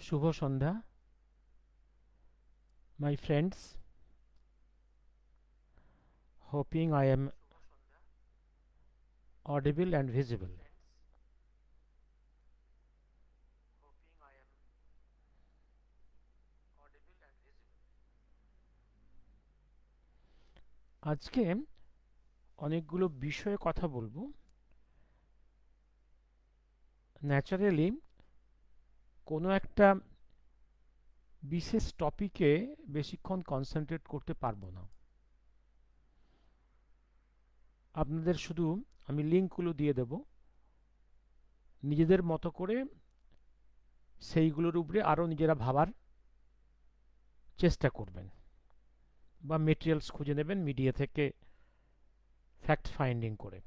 Shubho Sandhya, my friends. Hoping I am audible and visible. আজকে অনেকগুলো বিষয়ে কথা বলবো। ন্যাচারালি কোনো একটা বিশেষ টপিকে বেশিক্ষণ কনসেন্ট্রেট করতে পারবো না। আপনাদের শুধু আমি লিঙ্কগুলো দিয়ে দেব, নিজেদের মতো করে সেইগুলোর উপরে আরও নিজেরা ভাবার চেষ্টা করবেন বা মেটেরিয়ালস খুঁজে নেবেন মিডিয়া থেকে ফ্যাক্ট ফাইন্ডিং করে।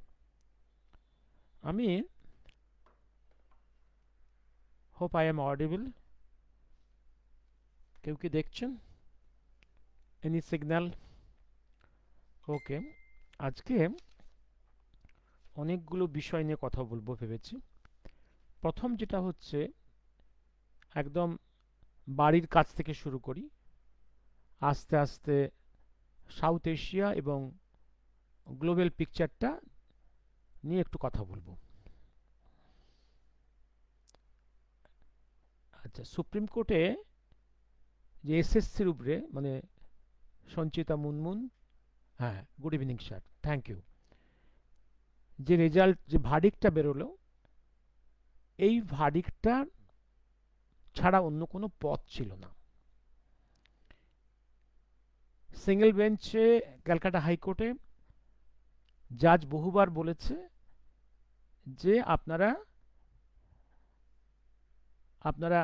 আমি হোপ আই এম অডিবল। কেউ কি দেখছেন? Any signal? ওকে। আজকে অনেকগুলো বিষয় নিয়ে কথা বলবো ভেবেছি। প্রথম যেটা হচ্ছে, একদম বাড়ির কাছ থেকে শুরু করি, আস্তে আস্তে সাউথ এশিয়া এবং গ্লোবাল পিকচারটা নিয়ে একটু কথা বলবো। আচ্ছা, সুপ্রিম কোর্টে যে এসএসসির উপরে, মানে সঞ্চিতা মুনমুন, হ্যাঁ, good evening sir, thank you, যে রেজাল্ট, যে ভার্ডিক্টটা বেরোলো, এই ভার্ডিক্টটা ছাড়া অন্য কোনো পথ ছিল না। সিঙ্গেল বেঞ্চে ক্যালকাটা হাইকোর্টে জাজ বহুবার বলেছে যে আপনারা আপনারা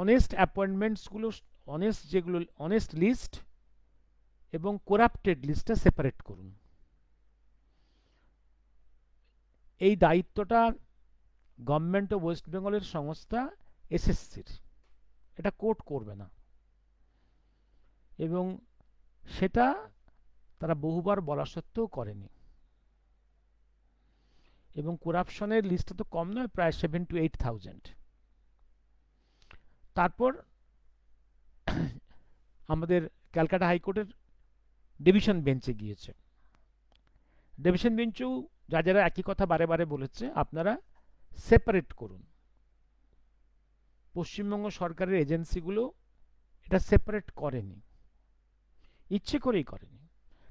অনেস্ট অ্যাপয়েন্টমেন্টসগুলো, অনেস্ট যেগুলো অনেস্ট লিস্ট এবং করাপ্টেড লিস্টটা সেপারেট করুন। এই দায়িত্বটা গভর্নমেন্ট অফ ওয়েস্ট বেঙ্গলের সংস্থা এসএসসির, এটা কোর্ট করবে না। এবং সেটা তারা বহুবার বলা সত্ত্বেও করেনি। এবং করাপশনের লিস্টটা তো কম নয়, প্রায় 7 to 8,000। তারপর আমাদের ক্যালকাটা হাইকোর্টের ডিভিশন বেঞ্চে গিয়েছে। ডিভিশন বেঞ্চেও যারা একই কথা বারে বারে বলেছে, আপনারা সেপারেট করুন। পশ্চিমবঙ্গ সরকারের এজেন্সিগুলো এটা সেপারেট করেনি, ইচ্ছে করেই করেনি।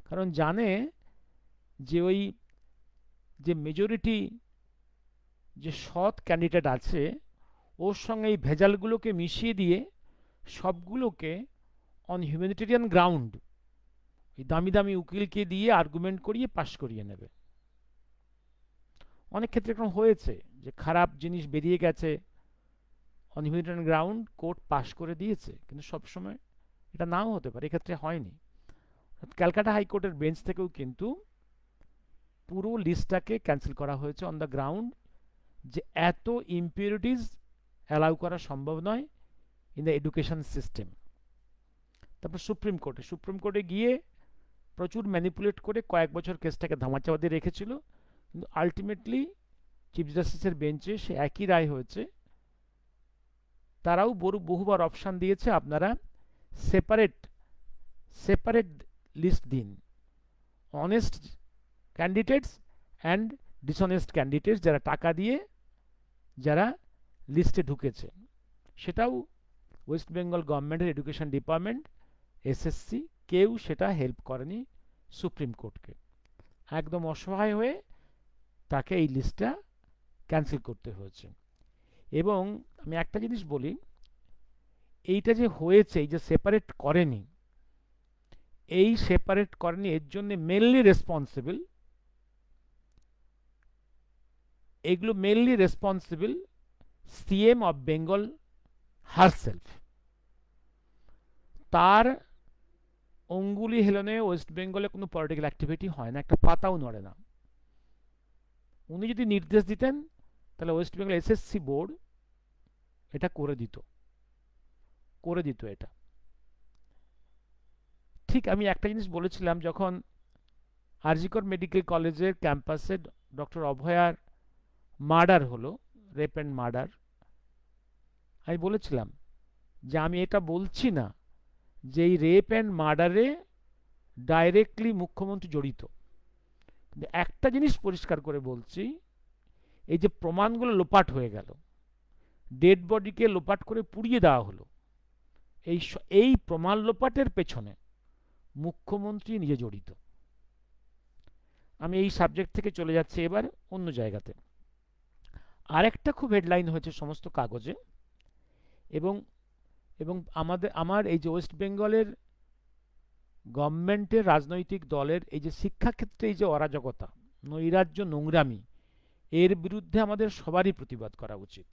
কারণ জানে যে ওই যে মেজরিটি যে সৎ ক্যান্ডিডেট আছে, ওর সঙ্গে এই ভেজালগুলোকে মিশিয়ে দিয়ে সবগুলোকে অন হিউম্যানিটেরিয়ান গ্রাউন্ড এই দামি দামি উকিলকে দিয়ে আর্গুমেন্ট করিয়ে পাশ করিয়ে নেবে। অনেক ক্ষেত্রে এরকম হয়েছে যে খারাপ জিনিস বেরিয়ে গেছে, অন হিউম্যানিটেরিয়ান গ্রাউন্ড কোর্ট পাশ করে দিয়েছে, কিন্তু সবসময় এটা নাও হতে পারে, এক্ষেত্রে হয়নি। ক্যালকাটা হাইকোর্টের বেঞ্চ থেকেও কিন্তু পুরো লিস্টটাকে ক্যান্সেল করা হয়েছে অন দ্য গ্রাউন্ড যে এত ইম্পিউরিটিস অ্যালাউ করা সম্ভব নয় ইন দ্য এডুকেশন সিস্টেম। তারপর সুপ্রিম কোর্টে গিয়ে প্রচুর ম্যানিপুলেট করে কয়েক বছর কেসটাকে ধামাচাপা দিয়ে রেখেছিল, কিন্তু আলটিমেটলি চিফ জাস্টিসের বেঞ্চে সে একই রায় হয়েছে। তারাও বহুবার অপশান দিয়েছে, আপনারা সেপারেট সেপারেট লিস্ট দিন, honest candidates and dishonest candidates, যারা টাকা দিয়ে যারা লিস্টে ঢুকেছে। সেটাও ওয়েস্ট বেঙ্গল গভর্নমেন্টের এডুকেশন ডিপার্টমেন্ট, এসএসসি, কেউ সেটা হেল্প করেনি সুপ্রিম কোর্টকে। একদম অসহায় হয়ে তাকে এই লিস্টটা ক্যান্সেল করতে হয়েছে। এবং আমি একটা জিনিস বলি, এইটা যে হয়েছে, এই যে সেপারেট করেনি, এই সেপারেট করেনি, এর জন্য মেনলি রেসপন্সিবল, এগুলো mainly responsible CM of Bengal herself. তার অঙ্গুলি হেলনে ওয়েস্ট বেঙ্গলে কোনো পলিটিক্যাল অ্যাক্টিভিটি হয় না, একটা পাতাও নড়ে না। উনি যদি নির্দেশ দিতেন তাহলে ওয়েস্ট বেঙ্গল এসএসসি বোর্ড এটা করে দিত এটা। ঠিক আমি একটা জিনিস বলেছিলাম, যখন আরজিকর মেডিকেল কলেজের ক্যাম্পাসে ডক্টর অভয়ার মার্ডার হলো, রেপ অ্যান্ড মার্ডার, আমি বলেছিলাম যে আমি এটা বলছি না যে এই রেপ অ্যান্ড মার্ডারে ডাইরেক্টলি মুখ্যমন্ত্রী জড়িত, কিন্তু একটা জিনিস পরিষ্কার করে বলছি, এই যে প্রমাণগুলো লোপাট হয়ে গেল, ডেড বডিকে লোপাট করে পুড়িয়ে দেওয়া হলো, এই প্রমাণ লোপাটের পেছনে মুখ্যমন্ত্রী নিজে জড়িত। আমি এই সাবজেক্ট থেকে চলে যাচ্ছি এবার অন্য জায়গাতে। আরেকটা খুব হেডলাইন হয়েছে সমস্ত কাগজে, এবং এবং আমার এই যে ওয়েস্ট বেঙ্গলের গভর্নমেন্টের রাজনৈতিক দলের এই যে শিক্ষাক্ষেত্রে এই যে অরাজকতা, নৈরাজ্য, নোংরামি, এর বিরুদ্ধে আমাদের সবারই প্রতিবাদ করা উচিত।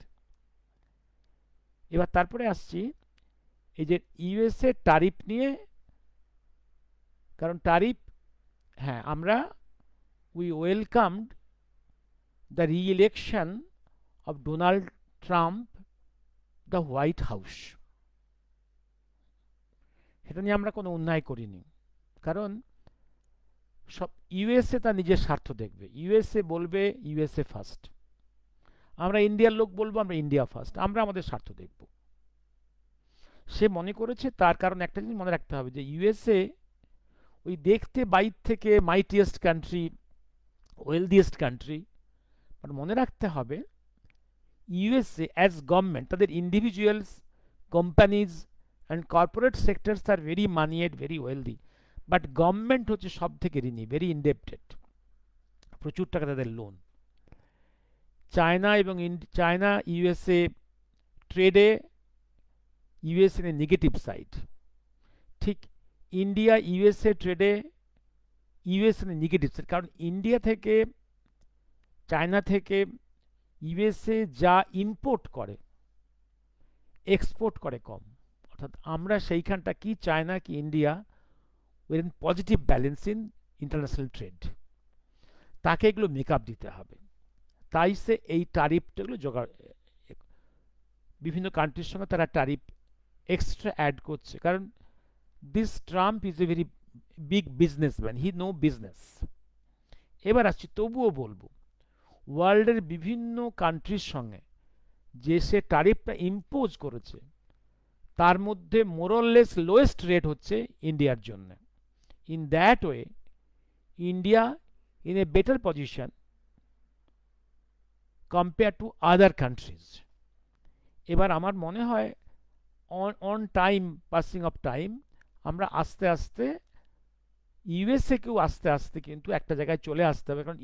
এবার তারপরে আসছি এই যে ইউএসএ ট্যারিফ নিয়ে, কারণ ট্যারিফ, হ্যাঁ, আমরা we welcomed the re-election of Donald Trump the White House. সেটা নিয়ে আমরা কোনো অন্যায় করিনি, কারণ সব ইউএসএ তার নিজের স্বার্থ দেখবে, ইউএসএ বলবে ইউএসএ ফার্স্ট, আমরা ইন্ডিয়ার লোক বলবো আমরা ইন্ডিয়া ফার্স্ট, আমরা আমাদের স্বার্থ দেখব। সে মনে করেছে তার, কারণ একটা জিনিস মনে রাখতে হবে যে ইউএসএ ওই দেখতে বাইর থেকে mightiest country, wealthiest country, but মনে রাখতে হবে ইউএসএ অ্যাজ গভর্নমেন্ট, তাদের individuals, companies and corporate sectors are very moneyed, very wealthy, but government হচ্ছে সব থেকে ঋণী, ভেরি ইনডেপ্টেড, প্রচুর টাকা তাদের লোন। চায়না ইউএসএ ট্রেডে ইউএসএ নেগেটিভ সাইড, ঠিক ইন্ডিয়া ইউএসএ ট্রেডে ইউএসএ নেগেটিভ সাইড, কারণ ইন্ডিয়া থেকে, চায়না থেকে ইউএসএ যা ইম্পোর্ট করে এক্সপোর্ট করে কম, অর্থাৎ আমরা সেইখানটা কি চায়না কি India with positive balance in international trade, তাকে এগুলো মেকআপ দিতে হবে। তাই সে এই ট্যারিফগুলো জোগাড়, বিভিন্ন কান্ট্রির সঙ্গে তারা ট্যারিফ এক্সট্রা অ্যাড করছে, কারণ this Trump is a very big businessman, he know business. এবার আসছি, তবুও বলবো ওয়ার্ল্ডের বিভিন্ন কান্ট্রির সঙ্গে যে সে ট্যারিফটা ইম্পোজ করেছে, তার মধ্যে মোরলেস লোয়েস্ট রেট হচ্ছে ইন্ডিয়ার জন্য। In that way India in a better position compare to other countries. এবার আমার মনে হয় on time, passing of time, আমরা আস্তে আস্তে ইউএসএকেও আস্তে আস্তে কিন্তু একটা জায়গায় চলে আসতে হবে, কারণ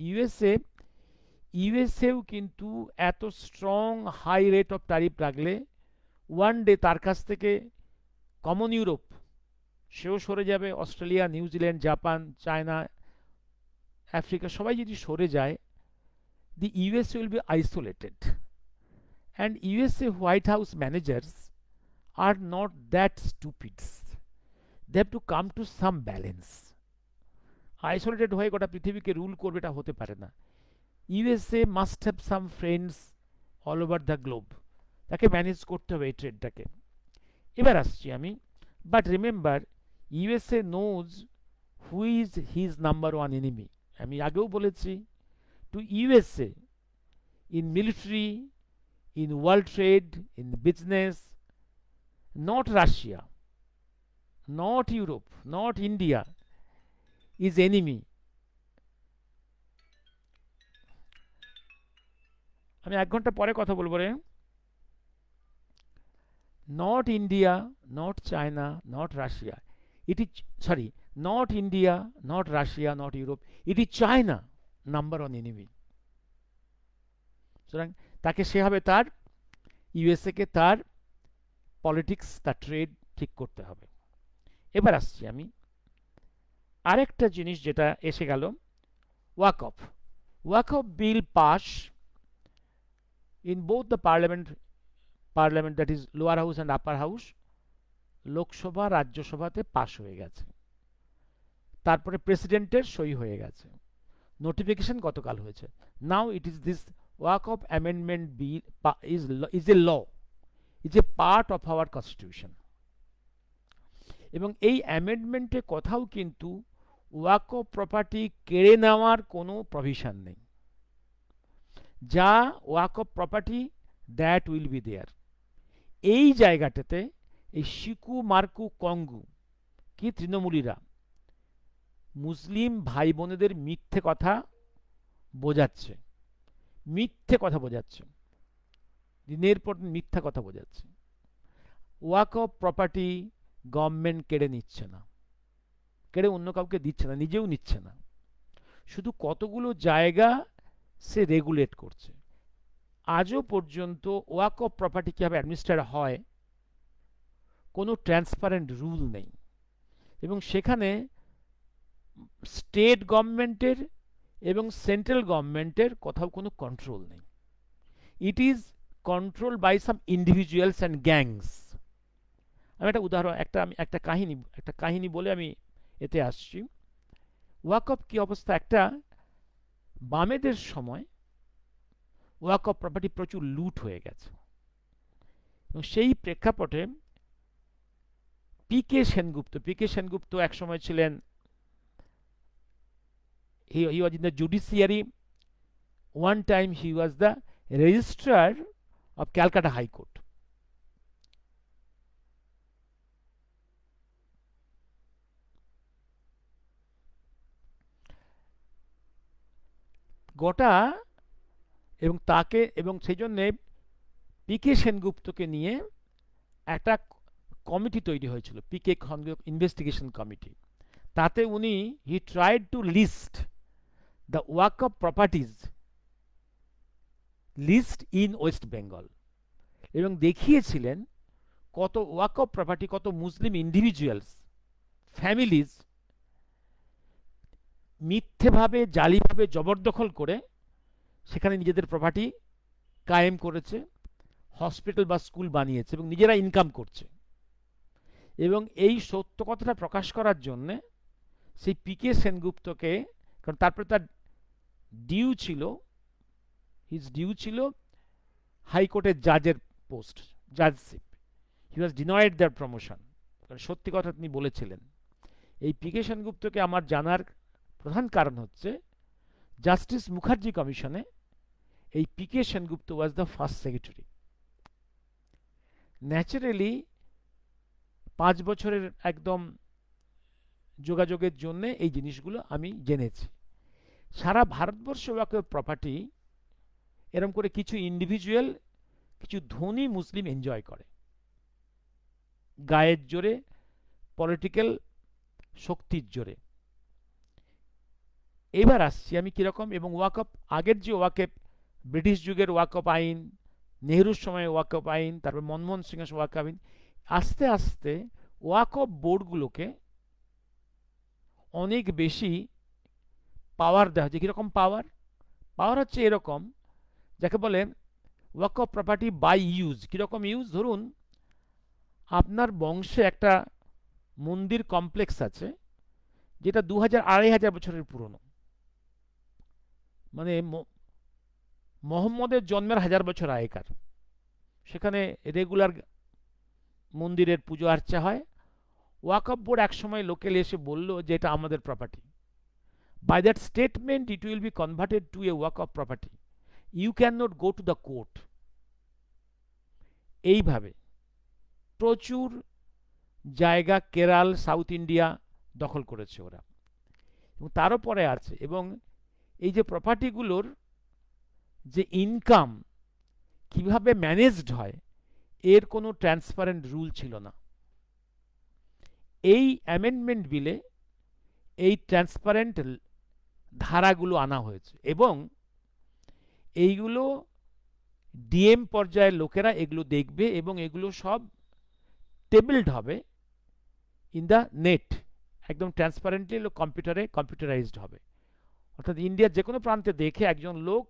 ইউএসএও কিন্তু এত strong high rate of tariff রাখলে ওয়ান ডে তার কাছ থেকে কমন ইউরোপ সেও সরে যাবে, Australia, New Zealand, Japan, China, Africa সবাই যদি সরে যায়, the USA will be isolated, and USA White House managers are not that stupid, they have to come to some balance. Isolated হয়ে গোটা পৃথিবীকে রুল করবে এটা হতে পারে না। USA must have some friends all over the globe, তাকে manage করতে হবে এই ট্রেডটাকে। এবার আসছি আমি, but remember USA knows who is his number one enemy। আমি আগেও বলেছি, to USA in military, in world trade, in business, not Russia, not Europe, not India is enemy। আমি 1 ঘন্টা পরে কথা বলবো রে। Not India, not China, not Russia, it is, sorry, not India, not Russia, not Europe, it is China number one enemy. সুতরাং তাকে সে হবে তার ইউএসএ কে তার পলিটিক্স, তার ট্রেড ঠিক করতে হবে। এবার আসছি আমি আরেকটা জিনিস যেটা এসে গেল, Waqf. Waqf bill pass in both the parliament that is lower house and upper house, Lok Sabha রাজ্যসভাতে পাস হয়ে গেছে, তারপরে প্রেসিডেন্টের সই হয়ে গেছে, নোটিফিকেশন গতকাল হয়েছে। Now it is this Waqf amendment bill is a law, is a part of our constitution. এবং এই অ্যামেন্ডমেন্টে কোথাও কিন্তু ওয়াকফ প্রপার্টি কেড়ে নেওয়ার কোনো প্রভিশন নেই। যা Waqf property that will be there. এই জায়গাটাতে এই শিকু মার্কু কঙ্গু কি তৃণমূলীরা মুসলিম ভাই বোনেদের মিথ্যে কথা বোঝাচ্ছে, মিথ্যে কথা বোঝাচ্ছে, দিনের পর দিন মিথ্যা কথা বোঝাচ্ছে। ওয়াকফ প্রপার্টি গভর্নমেন্ট কেড়ে নিচ্ছে না, কেড়ে অন্য কাউকে দিচ্ছে না, নিজেও নিচ্ছে না, শুধু কতগুলো জায়গা সে রেগুলেট করছে। আজও পর্যন্ত ওয়াকফ প্রপার্টি কীভাবে অ্যাডমিনিস্ট্রেট হয় কোনো ট্রান্সপারেন্ট রুল নেই, এবং সেখানে স্টেট গভর্নমেন্টের এবং সেন্ট্রাল গভর্নমেন্টের কোথাও কোনো কন্ট্রোল নেই। It is control by some individuals and gangs. আমি একটা উদাহরণ, একটা কাহিনী বলে আমি এতে আসছি। ওয়াকফ কি অবস্থা, একটা বামেদের সময় ওয়াকফ প্রপার্টি প্রচুর লুট হয়ে গেছে, এবং সেই প্রেক্ষাপটে পি কে সেনগুপ্ত এক সময় ছিলেন, he was in the judiciary. One time he was the registrar of Calcutta High Court. গোটা এবং তাকে এবং সেই জন্যে পি কে সেনগুপ্তকে নিয়ে একটা কমিটি তৈরি হয়েছিল, পি কে ইনভেস্টিগেশন কমিটি। তাতে উনি he tried to list the waqf properties list in West Bengal, এবং দেখিয়েছিলেন কত ওয়াকফ প্রপার্টি, কত মুসলিম ইন্ডিভিজুয়ালস ফ্যামিলিজ মিথ্যেভাবে জালিভাবে জবরদখল করে সেখানে নিজেদের প্রপার্টি কায়েম করেছে, হসপিটাল বা স্কুল বানিয়েছে এবং নিজেরা ইনকাম করছে। এবং এই সত্য কথাটা প্রকাশ করার জন্যে সেই পি কে সেনগুপ্তকে, কারণ তারপরে তার ডিউ ছিল হাইকোর্টের জাজের post, judgeship. He was denied their promotion, কারণ সত্যি কথা তিনি বলেছিলেন। এই পি কে সেনগুপ্তকে আমার জানার প্রধান কারণ হচ্ছে জাস্টিস মুখার্জি কমিশনে এই P K Sengupta was the first secretary. Naturally 5 বছরের একদম যোগাযোগের জন্যে এই জিনিসগুলো আমি জেনেছি। সারা ভারতবর্ষে ওয়াকফ প্রপার্টি এরম করে কিছু ইন্ডিভিজুয়াল, কিছু ধনী মুসলিম এনজয় করে গায়ের জোরে, পলিটিক্যাল শক্তির জোরে। এবার আসছি আমি কিরকম, এবং ওয়াকফ আগের যে ওয়াকফ, ব্রিটিশ যুগের ওয়াকফ আইন, নেহরুর সময় ওয়াকফ আইন, তারপর মনমোহন সিংয়ের ওয়াকফ আইন, আস্তে আস্তে ওয়াকফ বোর্ডগুলোকে অনেক বেশি পাওয়ার দেওয়া হচ্ছে। কীরকম পাওয়ার হচ্ছে এরকম, যাকে বলে ওয়াকফ প্রপার্টি বাই ইউজ। কীরকম ইউজ, ধরুন আপনার বংশে একটা মন্দির কমপ্লেক্স আছে যেটা 2000-2500 বছরের পুরনো, মানে মোহাম্মদের জন্মের 1000 বছর আগেকার। সেখানে রেগুলার মন্দিরের পুজো আর্চা হয়। ওয়াকফ বোর্ড একসময় লোকেল এসে বলল যে এটা আমাদের property. By that statement it will be converted to a waqf property, you can not go to the court. এইভাবে প্রচুর জায়গা কেরাল, সাউথ ইন্ডিয়া দখল করেছে ওরা, এবং তারও পরে আছে। এবং এই যে প্রপার্টিগুলোর যে ইনকাম কিভাবে ম্যানেজড হয় এর কোনো ট্রান্সপারেন্ট রুল ছিল না। এই অ্যামেন্ডমেন্ট বিলে এই ট্রান্সপারেন্ট ধারাগুলো আনা হয়েছে, এবং এইগুলো ডিএম পর্যায়ের লোকেরা এগুলো দেখবে, এবং এগুলো সব টেবলড হবে ইন দ্য নেট, একদম ট্রান্সপারেন্টলি কম্পিউটারাইজড হবে। অর্থাৎ ইন্ডিয়ার যে কোনো প্রান্তে দেখে একজন লোক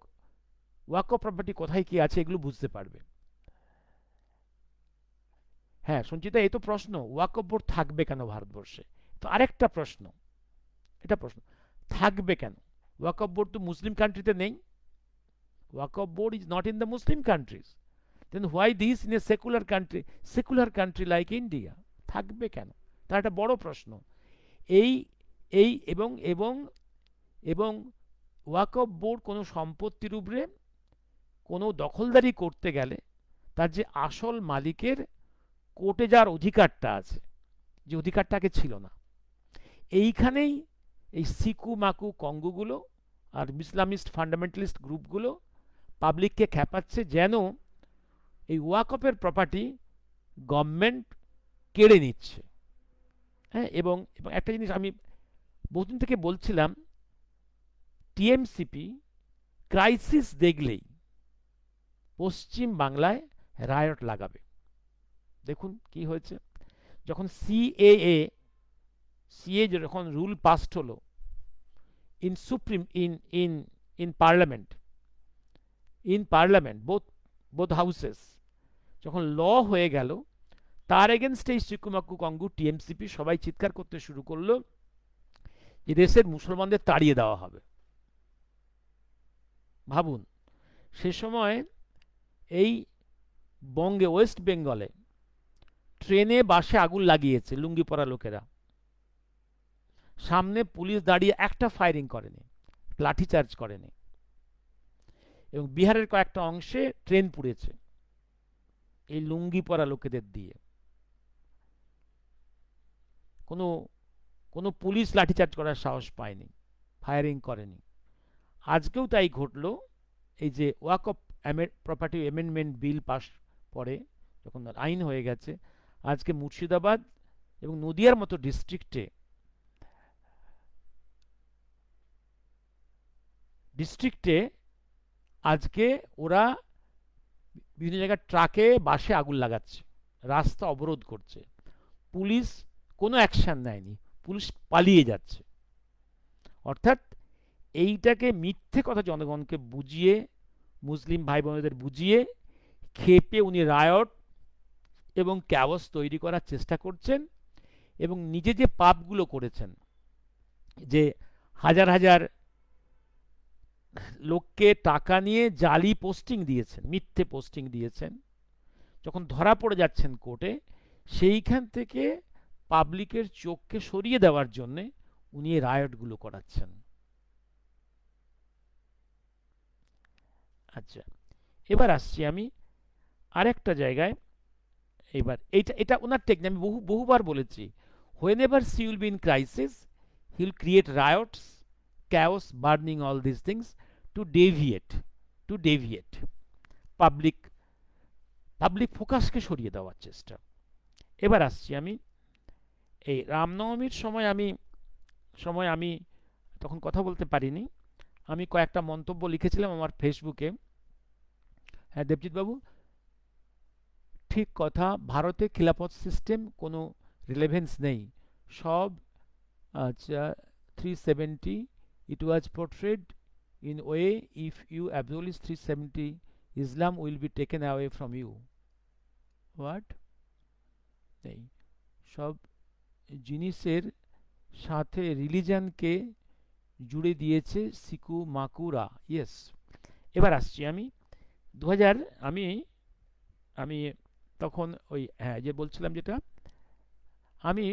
ওয়াকফ প্রপার্টি কোথায় কি আছে এগুলো বুঝতে পারবে। হ্যাঁ সঞ্চিতা, এই তো প্রশ্ন, ওয়াকফ বোর্ড থাকবে কেন ভারতবর্ষে? তো আরেকটা প্রশ্ন, এটা প্রশ্ন, থাকবে কেন? ওয়াকফ বোর্ড তো মুসলিম কান্ট্রিতে নেই। Waqf board is not in the Muslim countries, then why this in a secular country like India? থাকবে কেন? তার একটা বড় প্রশ্ন। এই এই এবং এবং এবং ওয়াকফ বোর্ড কোনো সম্পত্তির উপরে কোনো দখলদারি করতে গেলে তার যে আসল মালিকের কোর্টে যাওয়ার অধিকারটা আছে, যে অধিকারটাকে ছিল না। এইখানেই এই সিকু মাকু কঙ্গুগুলো আর ইসলামিস্ট ফান্ডামেন্টালিস্ট গ্রুপগুলো পাবলিককে খেপাচ্ছে যেন এই ওয়াকফের প্রপার্টি গভর্নমেন্ট কেড়ে নিচ্ছে। হ্যাঁ, এবং একটা জিনিস আমি বহুদিন থেকে বলছিলাম, টিএমসিপি ক্রাইসিস দেখলেই পশ্চিম বাংলায় রায়ট লাগাবে। দেখুন কি হয়েছে, যখন সিএ যখন রুল পাস্ট হলো in supreme in parliament both houses, যখন ল হয়ে গেল, তার এগেনস্টে এই সিকুমাকু কঙ্গু টিএমসিপি সবাই চিৎকার করতে শুরু করলো যে দেশের মুসলমানদের তাড়িয়ে দেওয়া হবে। ভাবুন, সে সময় এই বঙ্গে, ওয়েস্ট বেঙ্গলে ট্রেনে বাসে আগুন লাগিয়েছে লুঙ্গি পরা লোকেরা, সামনে পুলিশ দাঁড়িয়ে একটা ফায়ারিং করেনি, লাঠিচার্জ করেনি, এবং বিহারের কয়েকটা অংশে ট্রেন পুড়েছে এই লুঙ্গি পরা লোকেদের দিয়ে। কোনো কোনো পুলিশ লাঠিচার্জ করার সাহস পায়নি, ফায়ারিং করেনি। আজকেও তাই ঘটল। এই যে ওয়াকফ প্রপার্টি অ্যামেন্ডমেন্ট বিল পাস পরে যখন আইন হয়ে গেছে, আজকে মুর্শিদাবাদ এবং নদিয়ার মতো ডিস্ট্রিক্টে আজকে ওরা বিভিন্ন জায়গায় ট্রাকে বাসে আগুন লাগাচ্ছে, রাস্তা অবরোধ করছে, পুলিশ কোনো অ্যাকশন নেয়নি, পুলিশ পালিয়ে যাচ্ছে। অর্থাৎ এইটাকে মিথ্যে কথা জনগণকে বুঝিয়ে, মুসলিম ভাই বোনেদের বুঝিয়ে খেপে উনি রায়ট এবং ক্যাওস তৈরি করার চেষ্টা করছেন, এবং নিজে যে পাপগুলো করেছেন, যে হাজার হাজার লোককে টাকা নিয়ে জালি পোস্টিং দিয়েছেন, মিথ্যে পোস্টিং দিয়েছেন, যখন ধরা পড়ে যাচ্ছেন কোর্টে, সেইখান থেকে পাবলিকের চোখকে সরিয়ে দেওয়ার জন্য উনি এই রায়টগুলো করাচ্ছেন। আচ্ছা, এবার আসছি আমি আরেকটা জায়গায়। এবার এটা ওনার টেকনিক, আমি বহুবার বলেছি, whenever he will be in crisis, he will create riots, chaos, burning, all these things to deviate public ফোকাসকে সরিয়ে দেওয়ার চেষ্টা। এবার আসছি আমি এই রামনবমীর সময় আমি তখন কথা বলতে পারিনি, আমি কয়েকটা মন্তব্য লিখেছিলাম আমার ফেসবুকে। হ্যাঁ দেবজিৎ বাবু, ঠিক কথা, ভারতে খিলাফত সিস্টেম কোনো রিলেভেন্স নেই, সব আচ্ছা 370 it was portrayed in way if you abolish 370 Islam will be taken away from you. What? নেই, সব জিনিসের সাথে রিলিজনকে জুড়ে দিয়েছে সিকু মাকুরা। ইয়েস। এবার আসছি আমি 2000, আমি আমি তখন ওই হ্যাঁ যে বলছিলাম যেটা, আমি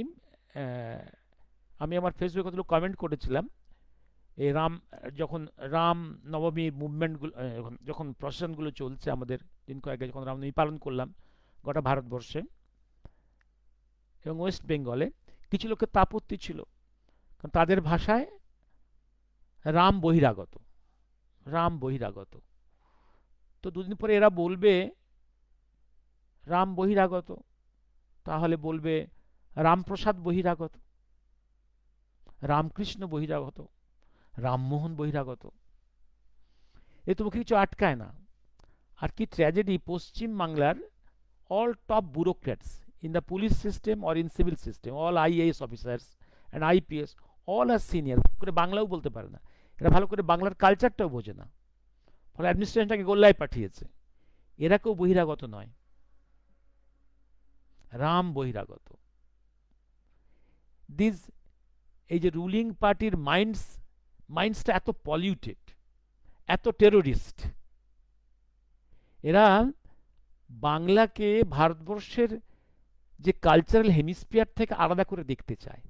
আমি আমার ফেসবুকে কতগুলো কমেন্ট করেছিলাম এই যখন রাম নবমী মুভমেন্টগুলো, যখন প্রসেশনগুলো চলছে আমাদের দিন কয়েক আগে, যখন রামনবমী পালন করলাম গোটা ভারতবর্ষে এবং ওয়েস্ট বেঙ্গলে, কিছু লোকের আপত্তি ছিল, কারণ তাদের ভাষায় রাম বহিরাগত। তো দুদিন পরে এরা বলবে রাম বহিরাগত, তাহলে বলবে রামপ্রসাদ বহিরাগত, রামকৃষ্ণ বহিরাগত, রামমোহন বহিরাগত। এ তো মুখে কিছু আটকায় না। আর কি ট্র্যাজেডি, পশ্চিম বাংলার all top bureaucrats in the police system or in civil system, all IAS officers and IPS, all are senior, করে বাংলাও বলতে পারে না, এরা ভালো করে বাংলার কালচারটাও বোঝে না, ফলে অ্যাডমিনিস্ট্রেশনটাকে গোল্লায় পাঠিয়েছে। এরা কেউ বহিরাগত নয়, রাম বহিরাগত। দিস এই যে রুলিং পার্টির মাইন্ডসটা এত পলিউটেড, এত টেরোরিস্ট, এরা বাংলাকে ভারতবর্ষের যে কালচারাল হেমিস্ফিয়ার থেকে আলাদা করে দেখতে চায়,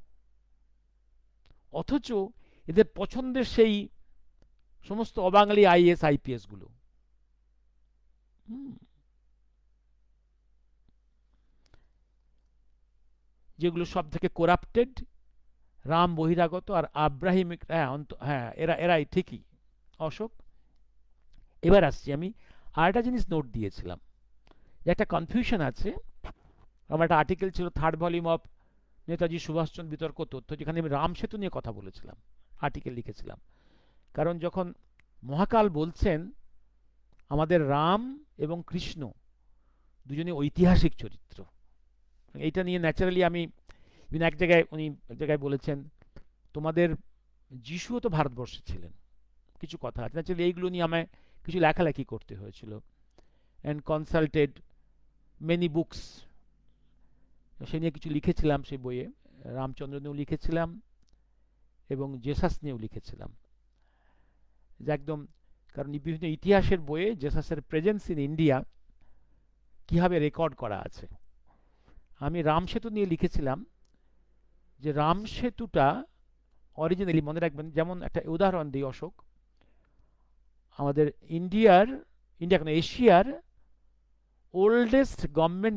অথচ এদের পছন্দের সেই সমস্ত অবাঙালি আইএস আইপিএস গুলো। যেগুলো সব থেকে করাপ্টেড, রাম বহিরাগত আর আব্রাহিম, হ্যাঁ এরাই ঠিকই অশোক। এবার আসছি, আমি আর একটা জিনিস নোট দিয়েছিলাম, যে একটা কনফিউশন আছে। আমার একটা আর্টিকেল ছিল third volume of Netaji Subhas Chandra বিতর্ক তথ্য, যেখানে আমি রাম সেতু নিয়ে কথা বলেছিলাম, আর্টিকেল লিখেছিলাম। কারণ যখন মহাকাল বলছেন আমাদের রাম এবং কৃষ্ণ দুজনে ঐতিহাসিক চরিত্র, এইটা নিয়ে ন্যাচারালি আমি এক জায়গায় বলেছেন তোমাদের যিশুও তো ভারতবর্ষে ছিলেন, কিছু কথা আছে ন্যাচারালি, এইগুলো নিয়ে আমায় কিছু লেখালেখি করতে হয়েছিল, অ্যান্ড কনসাল্টেড মেনি বুকস, সে নিয়ে কিছু লিখেছিলাম সেই বইয়ে। রামচন্দ্র নিয়েও লিখেছিলাম এবং জেসাস নিয়েও লিখেছিলাম, যে একদম, কারণ বিভিন্ন ইতিহাসের বইয়ে জেসাসের প্রেজেন্স ইন ইন্ডিয়া কীভাবে রেকর্ড করা আছে। আমি রাম সেতু নিয়ে লিখেছিলাম যে রাম সেতুটা অরিজিনালি, মনে রাখবেন, যেমন একটা উদাহরণ দিই অশোক, আমাদের ইন্ডিয়া কেন এশিয়ার oldest government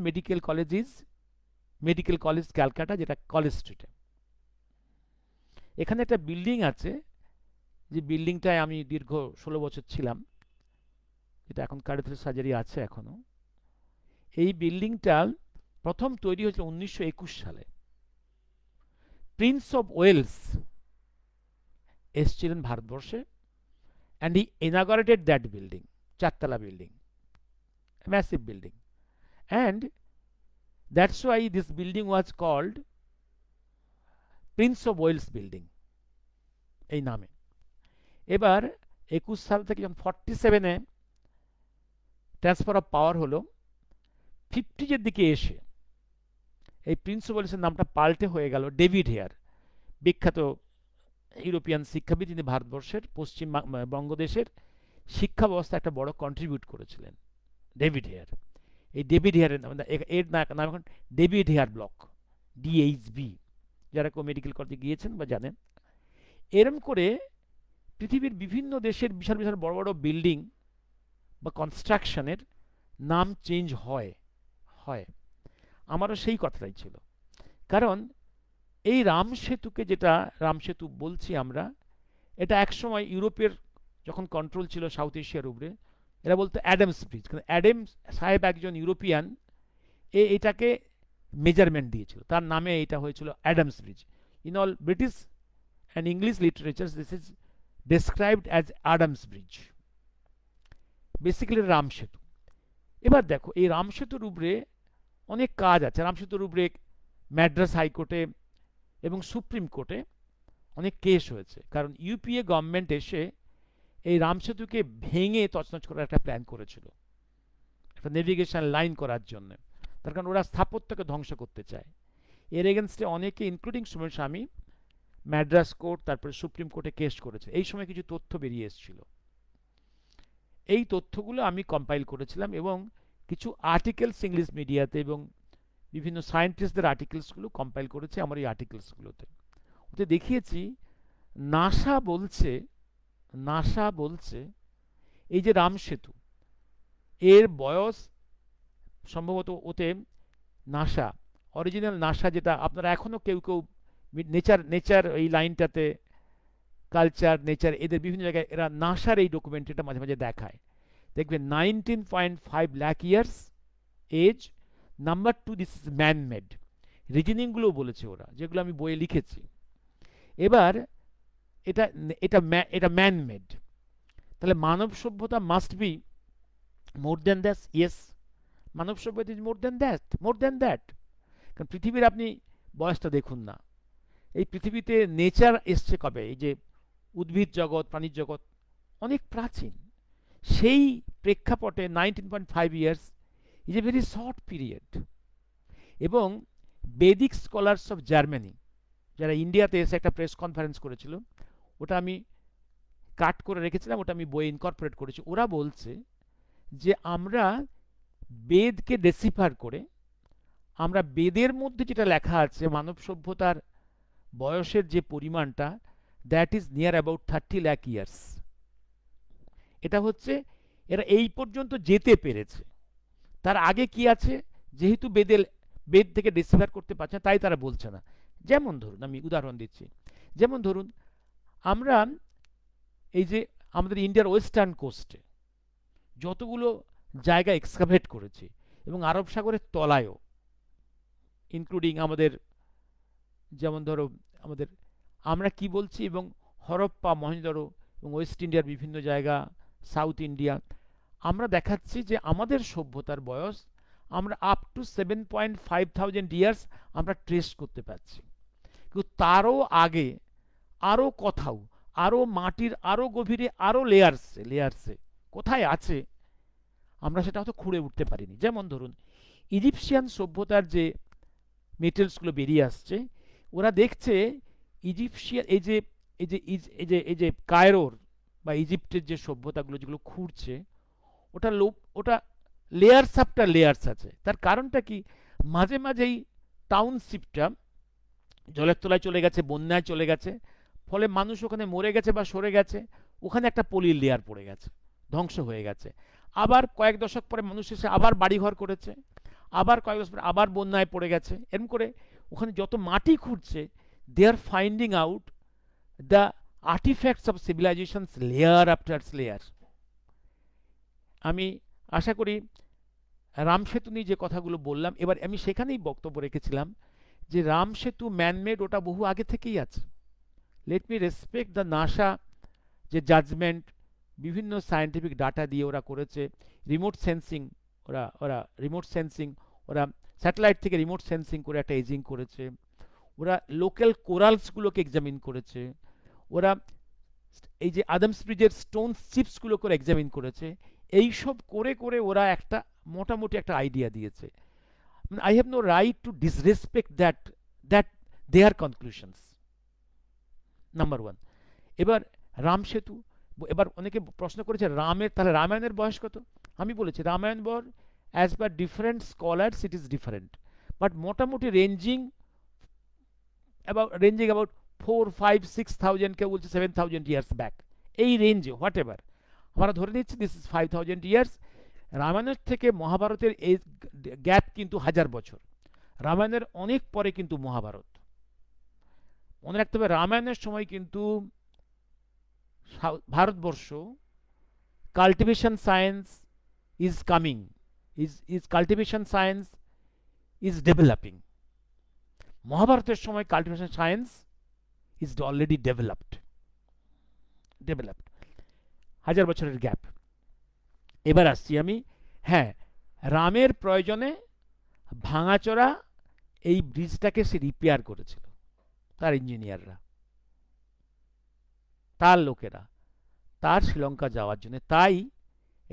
medical college Calcutta, যেটা কলেজ স্ট্রিটে। এখানে একটা বিল্ডিং আছে, যে বিল্ডিংটায় আমি দীর্ঘ 16 বছর ছিলাম, যেটা এখন কার্ডিওথেরাপি সার্জারি আছে এখনো। এই বিল্ডিংটা প্রথম তৈরি হয়েছিল 1921 সালে। প্রিন্স অফ ওয়েলস এসছিলেন ভারতবর্ষে, and he inaugurated that building, 4 তলা building, massive building, and that's why this building was called Prince of Wales building এই নামে। এবার 21 সাল থেকে যখন 47-এ ট্রান্সফার অফ পাওয়ার হলো, 50-এর দিকে এসে এই প্রিন্স অফ ওয়েলসের নামটা পাল্টে হয়ে গেল ডেভিড হেয়ার, বিখ্যাত ইউরোপিয়ান শিক্ষাবিদ, তিনি ভারতবর্ষের পশ্চিম বঙ্গদেশের শিক্ষা ব্যবস্থা একটা বড় কন্ট্রিবিউট করেছিলেন, ডেভিড হেয়ার। এই ডেভিড হেয়ারের এর নাম এখন ডেভিড হেয়ার ব্লক, ডিএইচবি, যারা কেউ মেডিকেল কলেজে গিয়েছেন বা জানেন। এরম করে পৃথিবীর বিভিন্ন দেশের বিশাল বিশাল বড় বড় বিল্ডিং বা কনস্ট্রাকশনের নাম চেঞ্জ হয়। আমারও সেই কথাটাই ছিল, কারণ এই রাম সেতুকে, যেটা রাম সেতু বলছি আমরা, এটা একসময় ইউরোপের যখন কন্ট্রোল ছিল সাউথ এশিয়ার উপরে, এরা বলতো অ্যাডামস ব্রিজ, কারণ অ্যাডামস সাহেব একজন ইউরোপিয়ান, এটাকে মেজারমেন্ট দিয়েছিল, তার নামে এটা হয়েছিল Adams bridge. In all British and English literature this is described as Adams bridge, basically Ram সেতু। এবার দেখো, এই রাম সেতুর উপরে অনেক কাজ আছে। রাম সেতুর উপরে ম্যাড্রাস হাইকোর্টে এবং সুপ্রিম কোর্টে অনেক কেস হয়েছে, কারণ ইউপিএ গভর্নমেন্ট এসে এই রাম সেতুকে ভেঙে তছনছ করার একটা প্ল্যান করেছিল, একটা নেভিগেশন লাইন করার জন্য। তার কারণ ওরা স্থাপত্যকে ধ্বংস করতে চায়। এর এগেনস্টে অনেকে, ইনক্লুডিং সুমেন স্বামী, ম্যাড্রাস কোর্ট, তারপরে সুপ্রিম কোর্টে কেস করেছে। এই সময় কিছু তথ্য বেরিয়ে এসেছিল, এই তথ্যগুলো আমি কম্পাইল করেছিলাম এবং কিছু আর্টিকেলস ইংলিশ মিডিয়াতে এবং বিভিন্ন সায়েন্টিস্টদের আর্টিকেলসগুলো কম্পাইল করেছে আমার এই আর্টিকেলসগুলোতে। ওতে দেখিয়েছি নাসা বলছে এই যে রাম সেতু, এর বয়স সম্ভবত, ওতে নাসা, অরিজিনাল নাসা, যেটা আপনারা এখনো কেউ নেচার এই লাইনটাতে, কালচার, নেচার, এদের বিভিন্ন জায়গায় এরা নাসার এই ডকুমেন্টারিটা মাঝে মাঝে দেখায়। দেখবেন 19.5 lakh years age. Number 2, this is man made. রিজনিংগুলো বলেছে ওরা, যেগুলো আমি বইয়ে লিখেছি। এবার এটা এটা ম্যান মেড, তাহলে মানব সভ্যতা must be more than that. Yes, মানব সভ্যতা ইজ মোর দ্যান দ্যাট। কারণ পৃথিবীর আপনি বয়সটা দেখুন না, এই পৃথিবীতে নেচার এসছে কবে? এই যে উদ্ভিদ জগৎ, প্রাণীর জগৎ অনেক প্রাচীন। সেই প্রেক্ষাপটে 19.5 years is a very short period. এবং বেদিক স্কলার্স অফ জার্মানি, যারা ইন্ডিয়াতে এসে একটা প্রেস কনফারেন্স করেছিল, ওটা আমি কাট করে রেখেছিলাম, ওটা আমি বই ইনকর্পোরেট করেছি। ওরা বলছে যে আমরা বেদকে ডেসিফার করে, আমরা বেদের মধ্যে যেটা লেখা আছে মানব সভ্যতার বয়সের যে পরিমাণটা, that is near about 30 lakh years. এটা হচ্ছে এরা এই পর্যন্ত যেতে পেরেছে। তার আগে কি আছে? যেহেতু বেদে বেদ থেকে ডিসিফার করতে পারছে না, তাই তারা বলছে না। যেমন ধরুন, আমি উদাহরণ দিচ্ছি, যেমন ধরুন আমরা এই যে আমাদের ইন্ডিয়ার ওয়েস্টার্ন কোস্টে যতগুলো জায়গা এক্সকাভেট করেছে, এবং আরব সাগরের তলায়ও, ইনক্লুডিং আমাদের, যেমন ধরো আমাদের, আমরা কি বলছি, এবং হরপ্পা, মহেঞ্জোদারো এবং ওয়েস্ট ইন্ডিয়ার বিভিন্ন জায়গা, সাউথ ইন্ডিয়া, আমরা দেখাচ্ছি যে আমাদের সভ্যতার বয়স আমরা আপ টু 7,500 ইয়ার্স আমরা ট্রেস করতে পারছি। কিন্তু তারও আগে আরও কোথাও, আরও মাটির আরও গভীরে, আরও লেয়ার্সে লেয়ার্সে কোথায় আছে আমরা সেটা হয়তো খুঁড়ে উঠতে পারিনি। যেমন ধরুন ইজিপশিয়ান সভ্যতার যে মেটেরিয়ালসগুলো বেরিয়ে আসছে, ওরা দেখছে ইজিপশিয়ান এই যে কায়রোর বা ইজিপ্টের যে সভ্যতাগুলো যেগুলো খুঁড়ছে, ওটা লেয়ার্স আফটার লেয়ার্স আছে। তার কারণটা কি, মাঝে মাঝেই টাউনশিপটা জলের তলায় চলে গেছে, বন্যায় চলে গেছে, ফলে মানুষ ওখানে মরে গেছে বা সরে গেছে, ওখানে একটা পলির লেয়ার পড়ে গেছে, ধ্বংস হয়ে গেছে। আবার কয়েক দশক পরে মানুষ এসে আবার বাড়িঘর করেছে, আবার কয়েক দশক পরে আবার বন্যায় পড়ে গেছে। এরকম করে ওখানে যত মাটি খুঁড়ছে, they are finding out the artifacts of civilizations layer after layer. আমি আশা করি রাম সেতু নিয়ে যে কথাগুলো বললাম, এবার আমি সেখানেই বক্তব্য রেখেছিলাম যে রাম সেতু ম্যানমেড, ওটা বহু আগে থেকেই আছে। Let me respect the NASA যে জাজমেন্ট, বিভিন্ন সায়েন্টিফিক ডাটা দিয়ে ওরা করেছে, রিমোট সেন্সিং, ওরা রিমোট সেন্সিং, ওরা স্যাটেলাইট থেকে রিমোট সেন্সিং করে একটা এজিং করেছে, ওরা লোকাল কোরালসগুলোকে এক্সামিন করেছে, ওরা এই যে আদমস ব্রিজের স্টোন চিপসগুলো করে এক্সামিন করেছে। এইসব করে করে ওরা একটা মোটামুটি একটা আইডিয়া দিয়েছে। I have no right to disrespect that their conclusions, number one. এবার রাম সেতু, এবার অনেকে প্রশ্ন করেছে রামের, তাহলে রামায়ণের বয়স কত? আমি বলেছি রামায়ণ বর as per different scholars it is different, but মোটামুটি রেঞ্জিং অ্যাবাউট 4, 5, 6,000, কেউ বলছে 7,000 ইয়ার্স ব্যাক, এই রেঞ্জে হোয়াট এভার আমরা ধরে নিচ্ছি দিস ইজ 5,000 ইয়ার্স। রামায়ণের থেকে মহাভারতের এই গ্যাপ কিন্তু 1000 বছর। রামায়ণের অনেক পরে কিন্তু মহাভারত। মনে রাখতে হবে রামায়ণের সময় কিন্তু Bharatvarsha cultivation science is coming, is cultivation science is developing. মহাভারতের সময় cultivation science is already developed. 1000 বছরের গ্যাপ। এবার আসছি আমি, হ্যাঁ, রামের প্রয়োজনে ভাঙাচোরা এই ব্রিজটাকে সে রিপেয়ার করেছিল, তার ইঞ্জিনিয়াররা, তার লোকেরা, তার শ্রীলঙ্কা যাওয়ার জন্য। তাই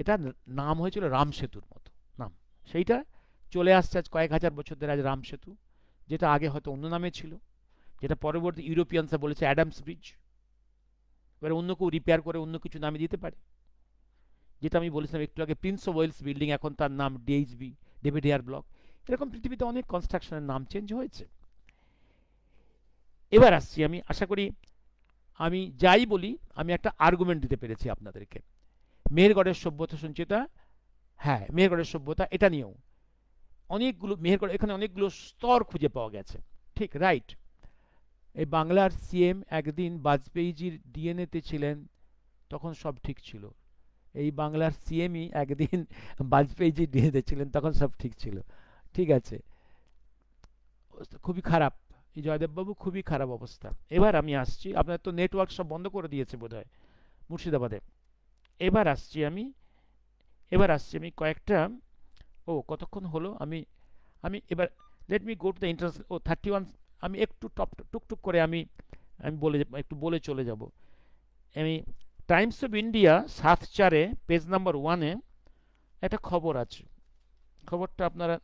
এটা নাম হয়েছিল রাম সেতুর মতো নাম। সেইটা চলে আসছে আজ কয়েক হাজার বছর ধরে আজ রাম সেতু, যেটা আগে হয়তো অন্য নামে ছিল, যেটা পরবর্তী ইউরোপিয়ানসরা বলেছে অ্যাডামস ব্রিজ। এবার অন্য কেউ রিপেয়ার করে অন্য কিছু নামে দিতে পারে, যেটা আমি বলেছিলাম একটু আগে, প্রিন্স অফ ওয়েলস বিল্ডিং, এখন তার নাম ডিএইচবি, ডেভিড হেয়ার ব্লক। এরকম পৃথিবীতে অনেক কনস্ট্রাকশনের নাম চেঞ্জ হয়েছে। এবার আসছি আমি, আশা করি আমি যাই বলি আমি একটা আর্গুমেন্ট দিতে পেরেছি আপনাদেরকে। মেহেরগড়ের সভ্যতা সঞ্চিতা, হ্যাঁ মেহেরগড়ের সভ্যতা, এটা নিয়েও অনেকগুলো, মেহেরগড় এখানে অনেকগুলো স্তর খুঁজে পাওয়া গেছে, ঠিক রাইট। এই বাংলার সিএম একদিন বাজপেয়ীজির ডিএনএতে ছিলেন, তখন সব ঠিক ছিল। এই বাংলার সিএমই একদিন বাজপেয়ীজির ডিএনএতে ছিলেন, তখন সব ঠিক ছিল। ঠিক আছে, খুবই খারাপ এই জয়দেববাবু, খুবই খারাপ অবস্থা। এবার আমি আসছি, আপনার তো নেটওয়ার্ক সব বন্ধ করে দিয়েছে বোধহয় মুর্শিদাবাদে। এবার আসছি আমি, কয়েকটা, ও কতক্ষণ হলো, আমি আমি এবার let me go to the interest, ও 31, আমি একটু টুকটুক করে আমি আমি একটু বলে চলে যাব। আমি Times of India 7/4 page number 1-এ একটা খবর আছে। খবরটা আপনারা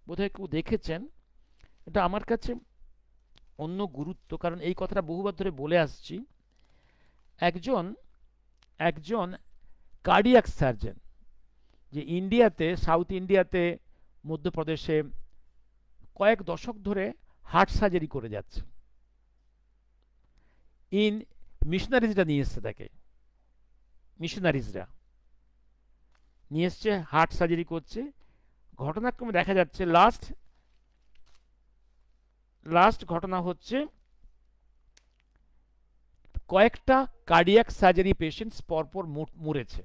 বোধহয় কেউ দেখেছেন। এটা আমার কাছে অন্য গুরুত্ব, কারণ এই কথাটা বহুবার ধরে বলে আসছি। একজন একজন কার্ডিয়াক সার্জন, যে ইন্ডিয়াতে, সাউথ ইন্ডিয়াতে, মধ্যপ্রদেশে কয়েক দশক ধরে হার্ট সার্জারি করে যাচ্ছে। মিশনারিজরা নিয়ে এসছে তাকে, মিশনারিজরা নিয়ে এসছে, হার্ট সার্জারি করছে। ঘটনাক্রমে দেখা যাচ্ছে লাস্ট লাস্ট ঘটনা হচ্ছে কয়েকটা কার্ডিয়াক সার্জারি পেশেন্টস পরপর মরেছে,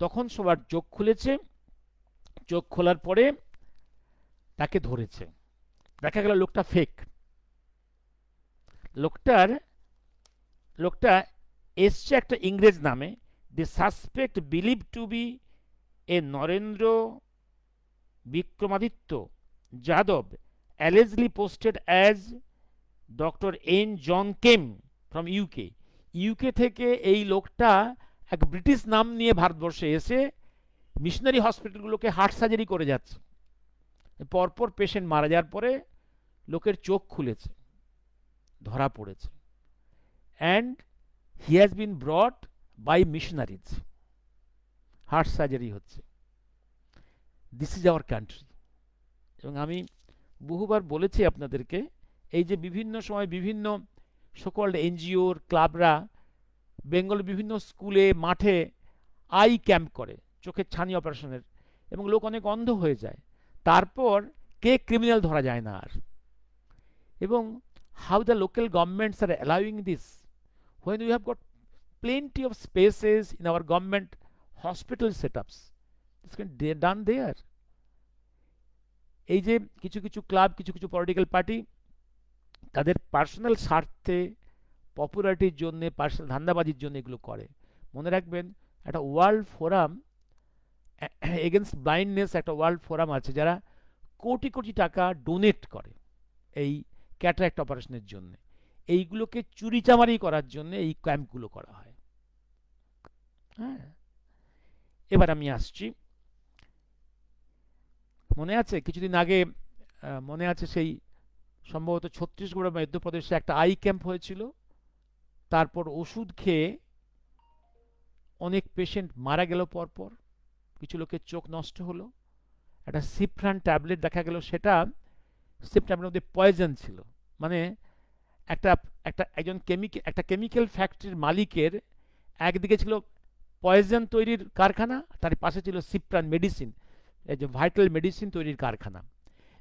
তখন সবার চোখ খুলেছে, চোখ খোলার পরে তাকে ধরেছে, দেখা গেল লোকটা ফেক। লোকটার লোকটা এসছে একটা ইংরেজ নামে, the suspect believe to be a Narendra Vikramaditya Yadav, allegedly posted as doctor N John came from UK. UK থেকে এই লোকটা এক ব্রিটিশ নাম নিয়ে ভারতবর্ষে এসে মিশনারি হসপিটালগুলোকে হার্ট সার্জারি করে যাচ্ছে। পরপর পেশেন্ট মারা যাওয়ার পরে লোকের চোখ খুলেছে, ধরা পড়েছে, and he has been brought by missionaries, heart surgery হচ্ছে। This is our country. এবং আমি বহুবার বলেছি আপনাদেরকে, এই যে বিভিন্ন সময় বিভিন্ন সকল এনজিওর ক্লাবরা বেঙ্গল বিভিন্ন স্কুলে মাঠে আই ক্যাম্প করে চোখের ছানি অপারেশনের, এবং লোক অনেক অন্ধ হয়ে যায়, তারপর কে ক্রিমিনাল ধরা যায় না আর। এবং how the local governments are allowing this when we have got plenty of spaces in our government hospital setups, this can be done there. এই যে কিছু কিছু ক্লাব, কিছু কিছু পলিটিক্যাল পার্টি তাদের পার্সোনাল স্বার্থে, পপুলারিটির জন্য, পার্সোনাল ধান্দাবাজির জন্য এগুলো করে। মনে রাখবেন, একটা ওয়ার্ল্ড ফোরাম এগেনস্ট ব্লাইন্ডনেস, একটা ওয়ার্ল্ড ফোরাম আছে যারা কোটি কোটি টাকা ডোনেট করে এই ক্যাটারাক্ট অপারেশনের জন্য। এইগুলোকে চুরিচামারি করার জন্য এই ক্যাম্পগুলো করা হয়। হ্যাঁ, এবার আমি আসছি, মনে আছে কিছুদিন আগে, মনে আছে সেই সম্ভবত ছত্তিশগড় বা মধ্যপ্রদেশে একটা আই ক্যাম্প হয়েছিল, তারপর ওষুধ খেয়ে অনেক পেশেন্ট মারা গেল পরপর, কিছু লোকের চোখ নষ্ট হলো। একটা সিপ্রান ট্যাবলেট দেখা গেল, সেটা সিপ্রানের মধ্যে পয়জন ছিল। মানে একটা একটা একজন একটা কেমিক্যাল ফ্যাক্টরির মালিকের একদিকে ছিল পয়জন তৈরির কারখানা, তার পাশে ছিল সিপ্রান মেডিসিন, এই যে ভাইটাল মেডিসিন তৈরির কারখানা।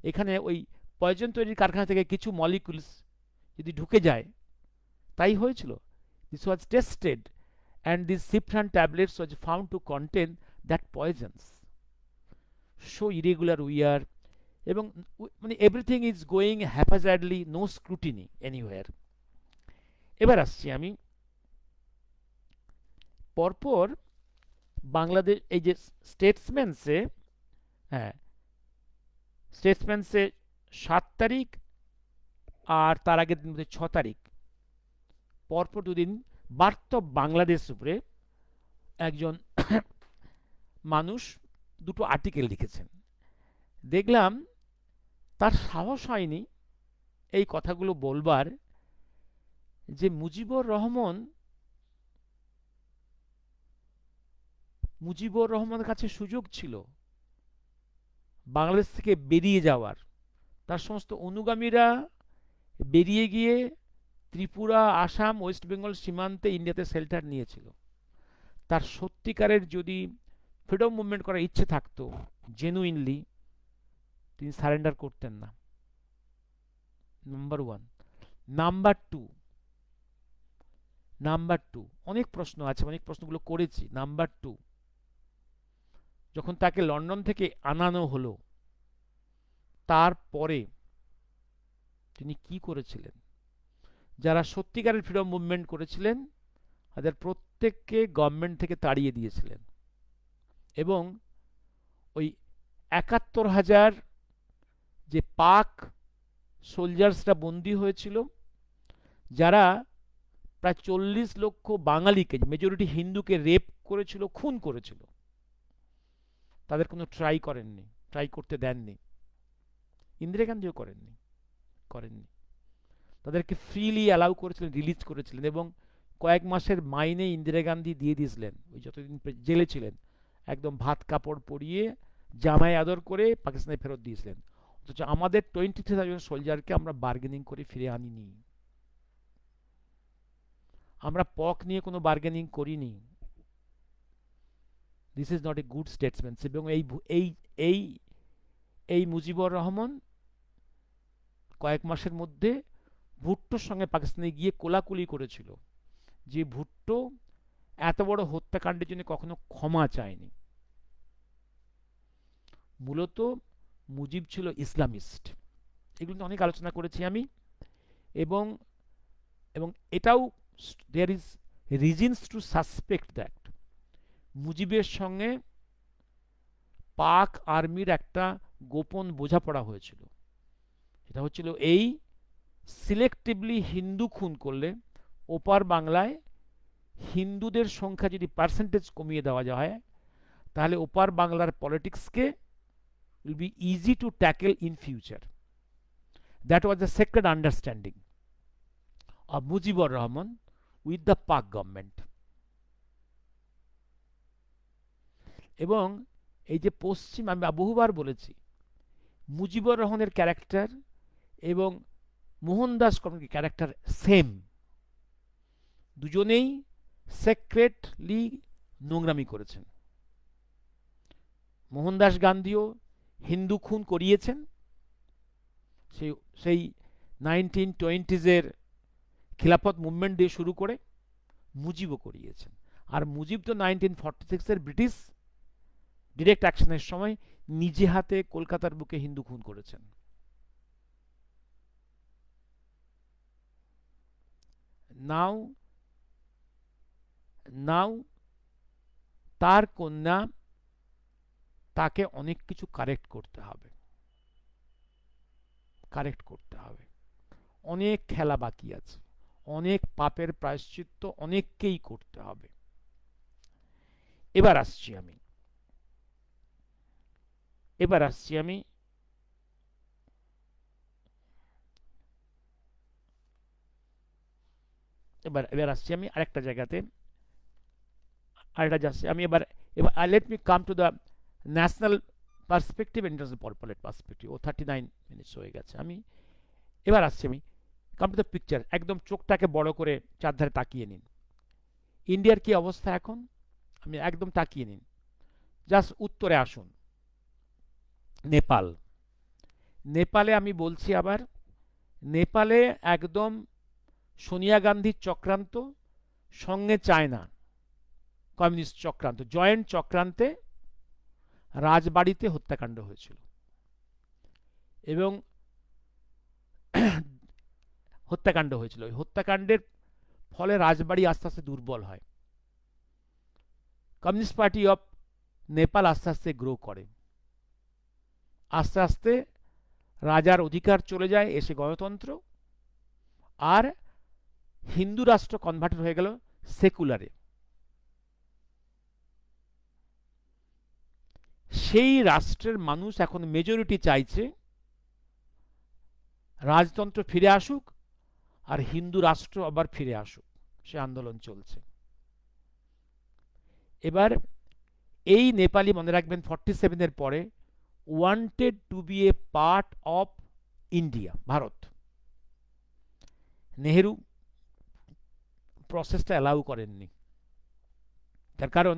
এখানে ওই পয়জন তৈরির কারখানা থেকে কিছু মলিকুলস যদি ঢুকে যায়, তাই হয়েছিল। This was tested and this Cipran tablets was found to contain that poisons. So irregular we are, এবং মানে everything is going haphazardly, no scrutiny anywhere. এবার আসছি আমি, পরপর বাংলাদেশ এই যে স্টেটসম্যানসে, হ্যাঁ স্টেটসম্যানসে 7 তারিখ আর তার আগের দিন মধ্যে 6 তারিখ, পরপর দুদিন বার্থ অফ বাংলাদেশ উপরে একজন মানুষ দুটো আর্টিকেল লিখেছেন। দেখলাম তার সাহস হয়নি এই কথাগুলো বলবার, যে মুজিবুর রহমানের কাছে সুযোগ ছিল বাংলাদেশ থেকে বেরিয়ে যাওয়ার। তার সমস্ত অনুগামীরা বেরিয়ে গিয়ে ত্রিপুরা, আসাম, ওয়েস্ট বেঙ্গল সীমান্তে ইন্ডিয়াতে শেল্টার নিয়েছিল। তার সত্যিকারের যদি ফ্রিডম মুভমেন্ট করার ইচ্ছে থাকতো, জেনুইনলি, তিনি সারেন্ডার করতেন না। Number one. নাম্বার টু, অনেক প্রশ্ন আছে, অনেক প্রশ্নগুলো করেছি। নাম্বার টু, যখন তাকে লন্ডন থেকে আনানো হলো, তারপরে তিনি কি করেছিলেন? যারা সত্যিকারের ফ্রিডম মুভমেন্ট করেছিলেন তাদের প্রত্যেককে গভর্নমেন্ট থেকে তাড়িয়ে দিয়েছিলেন, এবং ওই ৭১,০০০ যে পাক সোলজার্সরা বন্দী হয়েছিল, যারা প্রায় ৪০ লক্ষ বাঙালিকে, মেজরিটি হিন্দুকে রেপ করেছিল, খুন করেছিল, তাদের কোনো ট্রাই করতে দেননি। ইন্দিরা গান্ধীও করেননি। তাদেরকে ফ্রিলি অ্যালাউ করেছিলেন, রিলিজ করেছিলেন, এবং কয়েক মাসের মাইনে ইন্দিরা গান্ধী দিয়ে দিয়েছিলেন ওই যতদিন জেলে ছিলেন। একদম ভাত কাপড় পরিয়ে, জামাই আদর করে পাকিস্তানে ফেরত দিয়েছিলেন। অথচ আমাদের 23,000 সোলজারকে আমরা বার্গেনিং করে ফিরে আনিনি। আমরা পক নিয়ে কোনো বার্গেনিং করিনি। This is not a good statesmanship. এবং এই মুজিবুর রহমান কয়েক মাসের মধ্যে ভুট্টোর সঙ্গে পাকিস্তানে গিয়ে কোলাকুলি করেছিল যে ভুট্টো এত বড় হত্যাকাণ্ডের জন্য কখনো ক্ষমা চায়নি। মূলত মুজিব ছিল ইসলামিস্ট, এগুলো অনেক আলোচনা করেছি আমি। এবং এবং এটাও there is reasons to suspect that মুজিবের সঙ্গে পাক আর্মির একটা গোপন বোঝাপড়া হয়েছিল। সেটা হচ্ছিল এই, সিলেক্টিভলি হিন্দু খুন করলে ওপার বাংলায় হিন্দুদের সংখ্যা যদি পার্সেন্টেজ কমিয়ে দেওয়া যায়, তাহলে ওপার বাংলার পলিটিক্সকে will be easy to tackle in future. That was the sacred understanding of Mujibur Rahman with the Pak government. এবং এই যে পশ্চিম, আমি বহুবার বলেছি, মুজিবুর রহমানের ক্যারেক্টার এবং মোহনদাস করমচাঁদের ক্যারেক্টার সেম। দুজনেই সেক্রেটলি নোংরামি করেছেন। মোহনদাস গান্ধীও হিন্দু খুন করিয়েছেন, সেই 1920s খিলাফত মুভমেন্ট দিয়ে শুরু করে মুজিবও করিয়েছেন। আর মুজিব তো 1946 ব্রিটিশ ডিরেক্ট অ্যাকশনের সময় নিজে হাতে কলকাতার বুকে হিন্দু খুন করেছেন। নাও তার কন্যা, তাকে অনেক কিছু কারেক্ট করতে হবে, অনেক খেলা বাকি আছে, অনেক পাপের প্রায়শ্চিত্ত অনেককেই করতে হবে। এবার আসছি আমি এবার আসছি আমি আরেকটা জায়গাতে, আরেকটা যাচ্ছি আমি এবার। Let me come to the national perspective and international perspective. 39 minutes হয়ে গেছে। এবার আসছি আমি, কাম টু দ্য পিকচার। একদম চোখটাকে বড় করে চারধারে তাকিয়ে নিন। ইন্ডিয়ার কি অবস্থা এখন, আমি একদম তাকিয়ে নিন। জাস্ট উত্তরে আসুন, নেপালে আমি বলছি আবার, নেপালে একদম সোনিয়া গান্ধীর চক্রান্ত, সঙ্গে চায়না কমিউনিস্ট চক্রান্ত, জয়েন্ট চক্রান্তে রাজবাড়িতে হত্যাকাণ্ড হয়েছিল। এবং ওই হত্যাকাণ্ডের ফলে রাজবাড়ি আস্তে আস্তে দুর্বল হয়। কমিউনিস্ট পার্টি অফ নেপাল আস্তে আস্তে গ্রো করে, আস্তে আস্তে রাজার অধিকার চলে যায়, এসে গণতন্ত্র, আর হিন্দু রাষ্ট্র কনভার্টেড হয়ে গেল সেকুলারে। সেই রাষ্ট্রের মানুষ এখন মেজরিটি চাইছে রাজতন্ত্র ফিরে আসুক আর হিন্দু রাষ্ট্র আবার ফিরে আসুক, সে আন্দোলন চলছে। এবার এই নেপালি, মনে রাখবেন, 47 পরে wanted to be a part of India, Bharat. Nehru প্রসেসটা অ্যালাউ করেননি, তার কারণ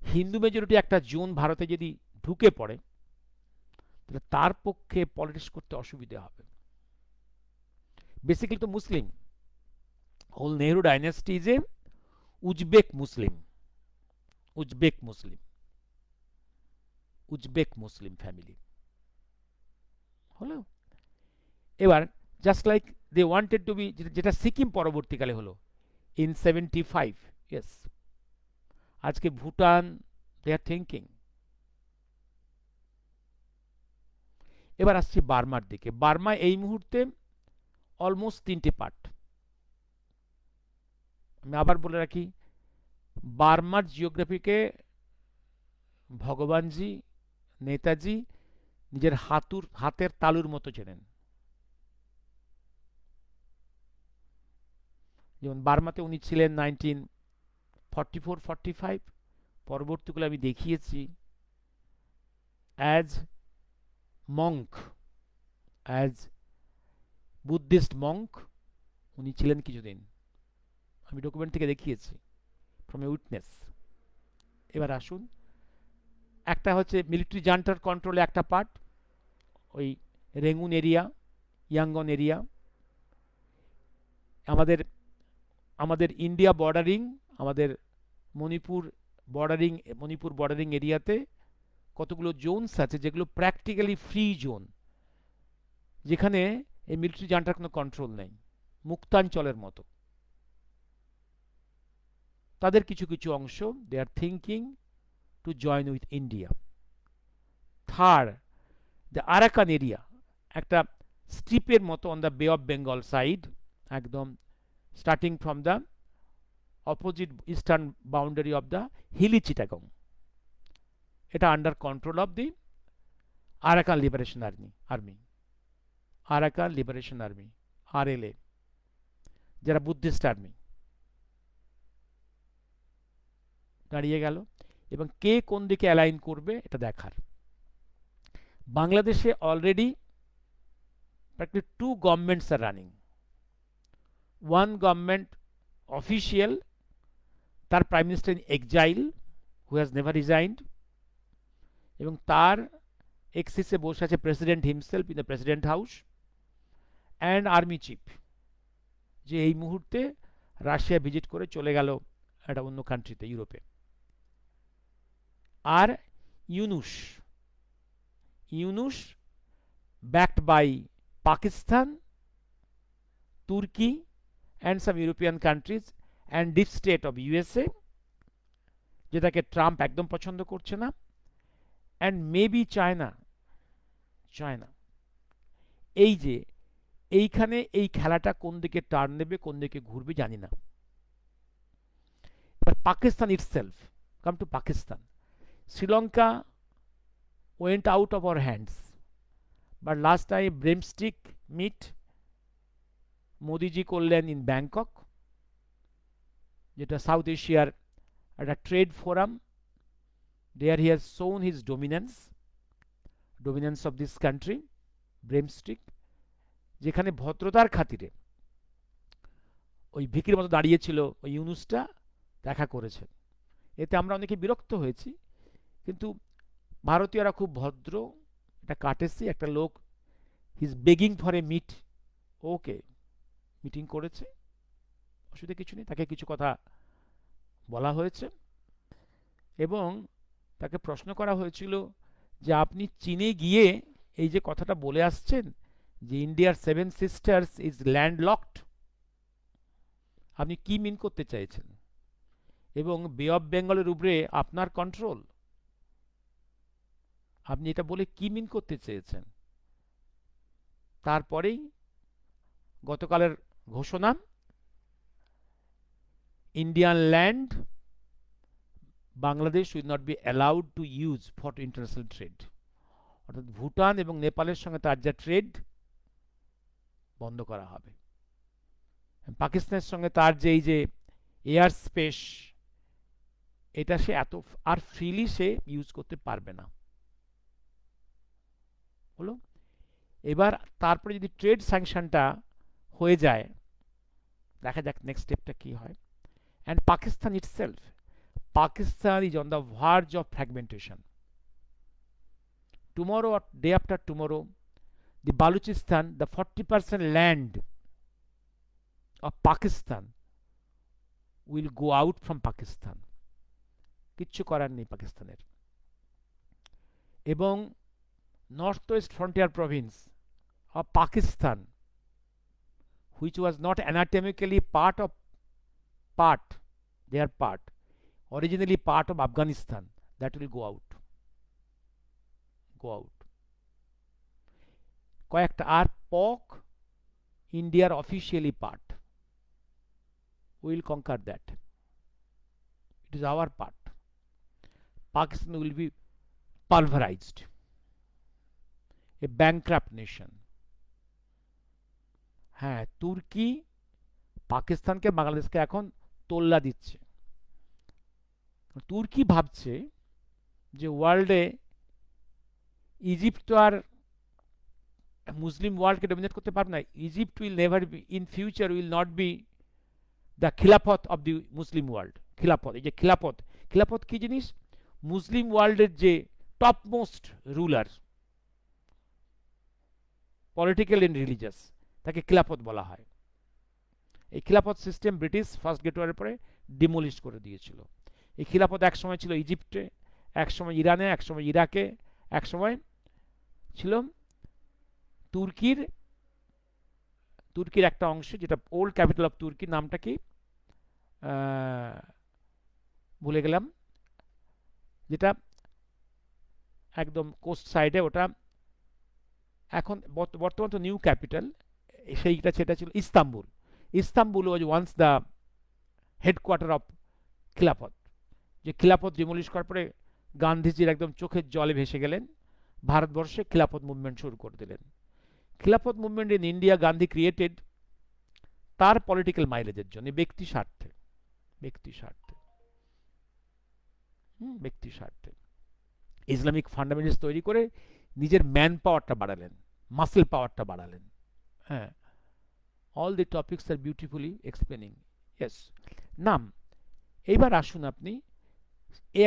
হিন্দু মেজরিটি একটা জোন ভারতে যদি ঢুকে পড়ে, তাহলে তার পক্ষে পলিটিক্স করতে অসুবিধা হবে। বেসিক্যালি তো Muslim, whole Nehru dynasty is a Uzbek Muslim family হলো। এবার just like they wanted to be, যেটা সিকিম পরবর্তীকালে হলো ইন 75, ইয়েস। আজকে ভুটান, দে আর থিঙ্কিং। এবার আসছি বার্মার দিকে। বার্মা এই মুহূর্তে অলমোস্ট 3টে পার্ট। আমি আবার বলে রাখি, বার্মার জিওগ্রাফিকে ভগবানজি, নেতাজি নিজের হাতের তালুর মতো চেনেন। যেমন বার্মাতে উনি ছিলেন 1944-45, পরবর্তীকালে আমি দেখিয়েছি অ্যাজ বুদ্ধিস্ট মঙ্ক উনি ছিলেন কিছুদিন, আমি ডকুমেন্ট থেকে দেখিয়েছি, ফ্রম এ উইটনেস। এবার আসুন, একটা হচ্ছে মিলিটারি জান্টার কন্ট্রোলে একটা পার্ট, ওই রেঙ্গুন এরিয়া, ইয়াঙ্গন এরিয়া, আমাদের আমাদের ইন্ডিয়া বর্ডারিং, আমাদের মণিপুর মণিপুর বর্ডারিং এরিয়াতে কতগুলো জোনস আছে যেগুলো প্র্যাকটিক্যালি ফ্রি জোন, যেখানে এই মিলিটারি জান্টার কোনো কন্ট্রোল নেই, মুক্তাঞ্চলের মতো। তাদের কিছু কিছু অংশ they are thinking to join with India. Third, the Arakan area, একটা স্ট্রিপের মতো on the Bay of Bengal side, একদম starting from the opposite eastern boundary of the hilly Chittagong, এটা under control of the Arakan Liberation Army, Arakan Liberation Army, RLA, যারা Buddhist army. দাঁড়িয়ে গেল, এবং কে কোন দিকে অ্যালাইন করবে এটা দেখার। বাংলাদেশে already practically two governments are running. One government official, তার prime minister in exile who has never resigned, এবং তার এক্সিসে বসে আছে president himself in the president house and army chief, যে এই মুহূর্তে রাশিয়া ভিজিট করে চলে গেল একটা অন্য কান্ট্রিতে, ইউরোপে। আর Yunus backed by Pakistan, Turkey and some European countries and deep state of USA, যেটাকে ট্রাম্প একদম পছন্দ করছে না, and maybe চায়না। এই যে এইখানে এই খেলাটা কোন দিকে টার্ন নেবে, কোন দিকে ঘুরবে জানি না। But Pakistan itself, come to Pakistan, Sri Lanka went out of our hands, but last time BRIMSTEC meet মোদিজি করলেন ইন ব্যাংকক, যেটা সাউথ এশিয়ার একটা trade forum. There he has shown his dominance of this country, BRIMSTEC, যেখানে ভদ্রতার খাতিরে ওই ভিকির মতো দাঁড়িয়েছিল ওই ইউনুসটা দেখা করেছেন। এতে আমরা অনেকে বিরক্ত হয়েছি, কিন্তু ভারতীয়রা খুব ভদ্র, এটা কাটেসি, একটা লোক he is begging for a meet, okay meeting করেছে, অসুবিধা কিছু নেই। তাকে কিছু কথা বলা হয়েছে এবং তাকে প্রশ্ন করা হয়েছিল যে আপনি চীনে গিয়ে এই যে কথাটা বলে আসছেন যে ইন্ডিয়ার 7 সিস্টার্স ইজ ল্যান্ডলকড, আপনি কি মিন করতে চাইছেন, এবং বে অফ বেঙ্গলের উপরে আপনার কন্ট্রোল, আপনি এটা বলে কি মিন করতে চেয়েছেন। তারপরেই গতকালের ঘোষণা, Indian land Bangladesh will not be allowed to use for international trade, অর্থাৎ ভুটান এবং নেপালের সঙ্গে তার যা ট্রেড বন্ধ করা হবে। পাকিস্তানের সঙ্গে তার যে এই যে এয়ার স্পেস, এটা সে এত আর ফ্রিলি সে ইউজ করতে পারবে না। হলো, এবার তারপরে যদি ট্রেড স্যাংশনটা হয়ে যায়, দেখা যাক নেক্সট স্টেপটা কি হয়। And Pakistan itself, Pakistan is on the verge of fragmentation. Tomorrow or day after tomorrow, the Balochistan, the 40% land of Pakistan will go out from Pakistan. কিচ্ছু করার নেই পাকিস্তানের। এবং north West frontier Province of Pakistan, which was not anatomically originally part of Afghanistan, that will go out. কয়েকটা আর POC, Indiaর officially part, we will conquer that. It is our part. Pakistan will be pulverized, a bankrupt nation. হ্যাঁ, তুর্কি পাকিস্তানকে বাংলাদেশকে এখন তোল্লা দিচ্ছে। তুর্কি ভাবছে যে ওয়ার্ল্ডে ইজিপ্ট তো আর মুসলিম ওয়ার্ল্ডকে ডমিনেট করতে পারবে না। Egypt will never be, in future will not be the khilafat of the Muslim world. খিলাফত, এই যে খিলাফত কি জিনিস? মুসলিম ওয়ার্ল্ডের যে top most ruler, political and religious, তাকে খিলাফত বলা হয়। এই খিলাফত সিস্টেম ব্রিটিশ ফার্স্ট গেট ওয়ারের পরে ডিমোলিশ করে দিয়েছিল। এই খিলাফত একসময় ছিল ইজিপ্টে, একসময় ইরানে, একসময় ইরাকে, একসময় ছিল তুর্কির তুর্কির একটা অংশ, যেটা ওল্ড ক্যাপিটাল অফ তুর্কি, নামটা কি ভুলে গেলাম, যেটা একদম কোস্ট সাইডে, ওটা এখন বর্তমান তো নিউ ক্যাপিটাল, সেইটা সেটা ছিল Istanbul. Istanbul was once the headquarter of khilafat. যে খিলাফত ডিমোলিশ করার পরে গান্ধীজির একদম চোখের জলে ভেসে গেলেন, ভারতবর্ষে খিলাফত মুভমেন্ট শুরু করে দিলেন। খিলাফত movement in India Gandhi created তার পলিটিক্যাল মাইলেজের জন্য, ব্যক্তি স্বার্থে, ব্যক্তি স্বার্থে, ব্যক্তি স্বার্থে ইসলামিক ফান্ডামেন্টালস তৈরি করে নিজের ম্যান পাওয়ারটা বাড়ালেন, মাসেল পাওয়ারটা বাড়ালেন। হ্যাঁ, all the topics are beautifully explaining. Yes, নাম এইবার আসুন আপনি,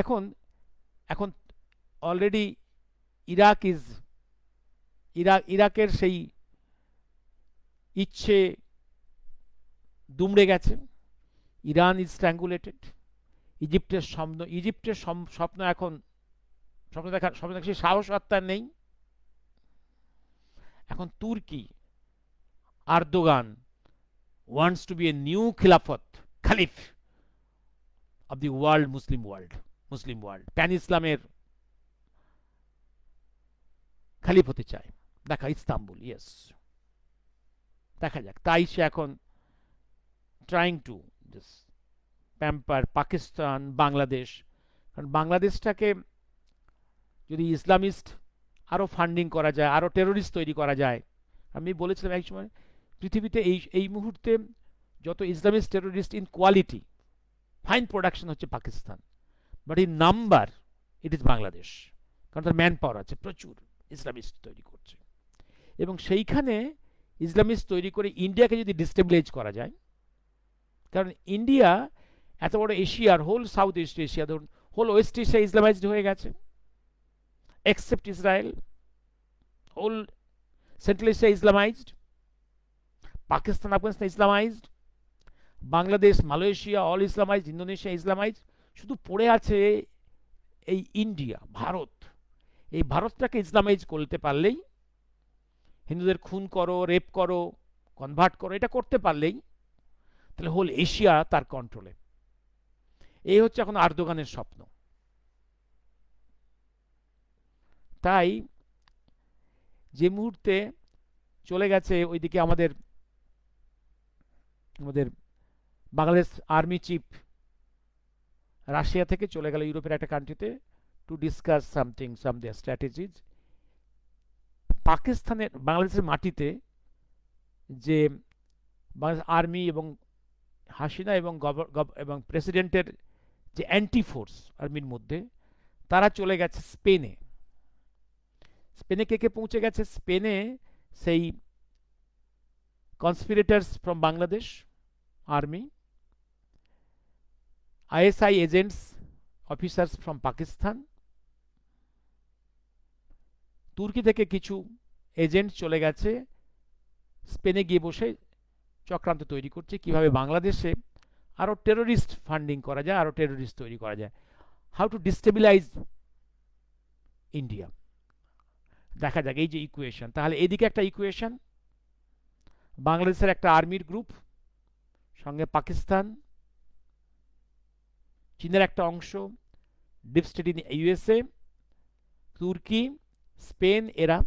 এখন এখন অলরেডি ইরাকের সেই ইচ্ছে দুমড়ে গেছে, ইরান ইজ স্ট্র্যাঙ্গুলেটেড, ইজিপ্টের স্বপ্ন এখন স্বপ্ন দেখার সেই সাহস আত্মার নেই। এখন তুর্কি Erdogan wants to be a new খিলাফত khalif of the world, Muslim world, pan ইসলামের খালিফ হতে চায়। দেখা ইস্তাম্বুল, ইয়েস, দেখা যাক। তাই সে এখন trying to pamper Pakistan, Bangladesh, কারণ বাংলাদেশটাকে যদি ইসলামিস্ট আরও ফান্ডিং করা যায়, আরও টেরোরিস্ট তৈরি করা যায়। আমি বলেছিলাম এক সময় পৃথিবীতে এই মুহূর্তে যত Islamist terrorist in quality, fine production হচ্ছে Pakistan, but in number it is Bangladesh, কারণ তার ম্যান পাওয়ার আছে, প্রচুর ইসলামিস্ট তৈরি করছে। এবং সেইখানে ইসলামিস্ট তৈরি করে ইন্ডিয়াকে যদি ডিস্টেবিলাইজ করা যায়, কারণ ইন্ডিয়া এত বড় এশিয়ার, হোল সাউথ ইস্ট এশিয়া, ধরুন হোল ওয়েস্ট এশিয়া ইসলামাইজড হয়ে গেছে, except Israel, whole Central Asia Islamized, Pakistan, Afghanistan Islamized, Bangladesh, Malaysia all Islamised, Indonesia Islamised, শুধু পড়ে আছে এই ইন্ডিয়া, ভারত। এই ভারতটাকে ইসলামাইজ করতে পারলেই, হিন্দুদের খুন করো, রেপ করো, কনভার্ট করো, এটা করতে পারলেই তাহলে হোল এশিয়া তার কন্ট্রোলে। এই হচ্ছে এখন আর্দোগানের স্বপ্ন। তাই যে মুহূর্তে চলে গেছে ওইদিকে আমাদের বাংলাদেশ আর্মি চিফ রাশিয়া থেকে চলে গেল ইউরোপের একটা কান্ট্রিতে to discuss some their strategies. পাকিস্তানের, বাংলাদেশের মাটিতে যে বাংলাদেশ আর্মি এবং হাসিনা এবং প্রেসিডেন্টের যে অ্যান্টি ফোর্স আর্মির মধ্যে, তারা চলে গেছে স্পেনে। স্পেনে কে পৌঁছে গেছে? স্পেনে সেই conspirators from Bangladesh army, ISI agents, officers from Pakistan, তুর্কি থেকে কিছু এজেন্ট চলে গেছে স্পেনে, গিয়ে বসে চক্রান্ত তৈরি করছে কিভাবে বাংলাদেশে আরো টেরোরিস্ট ফান্ডিং করা যায়, আরো টেরোরিস্ট তৈরি করা যায়, হাউ টু ডিস্টেবিলাইজ ইন্ডিয়া। দেখা যাক এই যে ইকুয়েশন, তাহলে এদিকে একটা ইকুয়েশন, বাংলাদেশের একটা আর্মির গ্রুপ, সঙ্গে পাকিস্তান, চীনের একটা অংশ, ডিপ স্টেট ইন ইউএসএ, তুর্কি, স্পেন, এরা